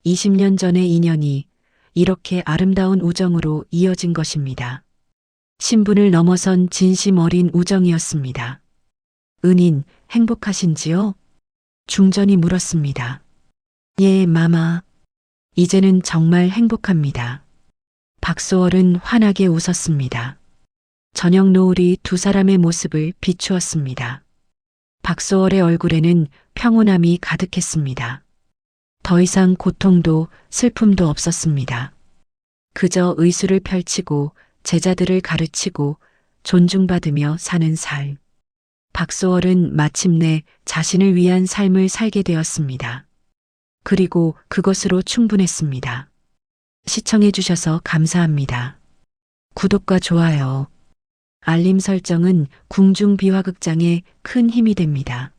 20년 전의 인연이 이렇게 아름다운 우정으로 이어진 것입니다. 신분을 넘어선 진심 어린 우정이었습니다. 은인, 행복하신지요? 중전이 물었습니다. 예, 마마. 이제는 정말 행복합니다. 박소월은 환하게 웃었습니다. 저녁 노을이 두 사람의 모습을 비추었습니다. 박소월의 얼굴에는 평온함이 가득했습니다. 더 이상 고통도 슬픔도 없었습니다. 그저 의술을 펼치고 제자들을 가르치고 존중받으며 사는 삶. 박소월은 마침내 자신을 위한 삶을 살게 되었습니다. 그리고 그것으로 충분했습니다. 시청해 주셔서 감사합니다. 구독과 좋아요, 알림 설정은 궁중비화극장에 큰 힘이 됩니다.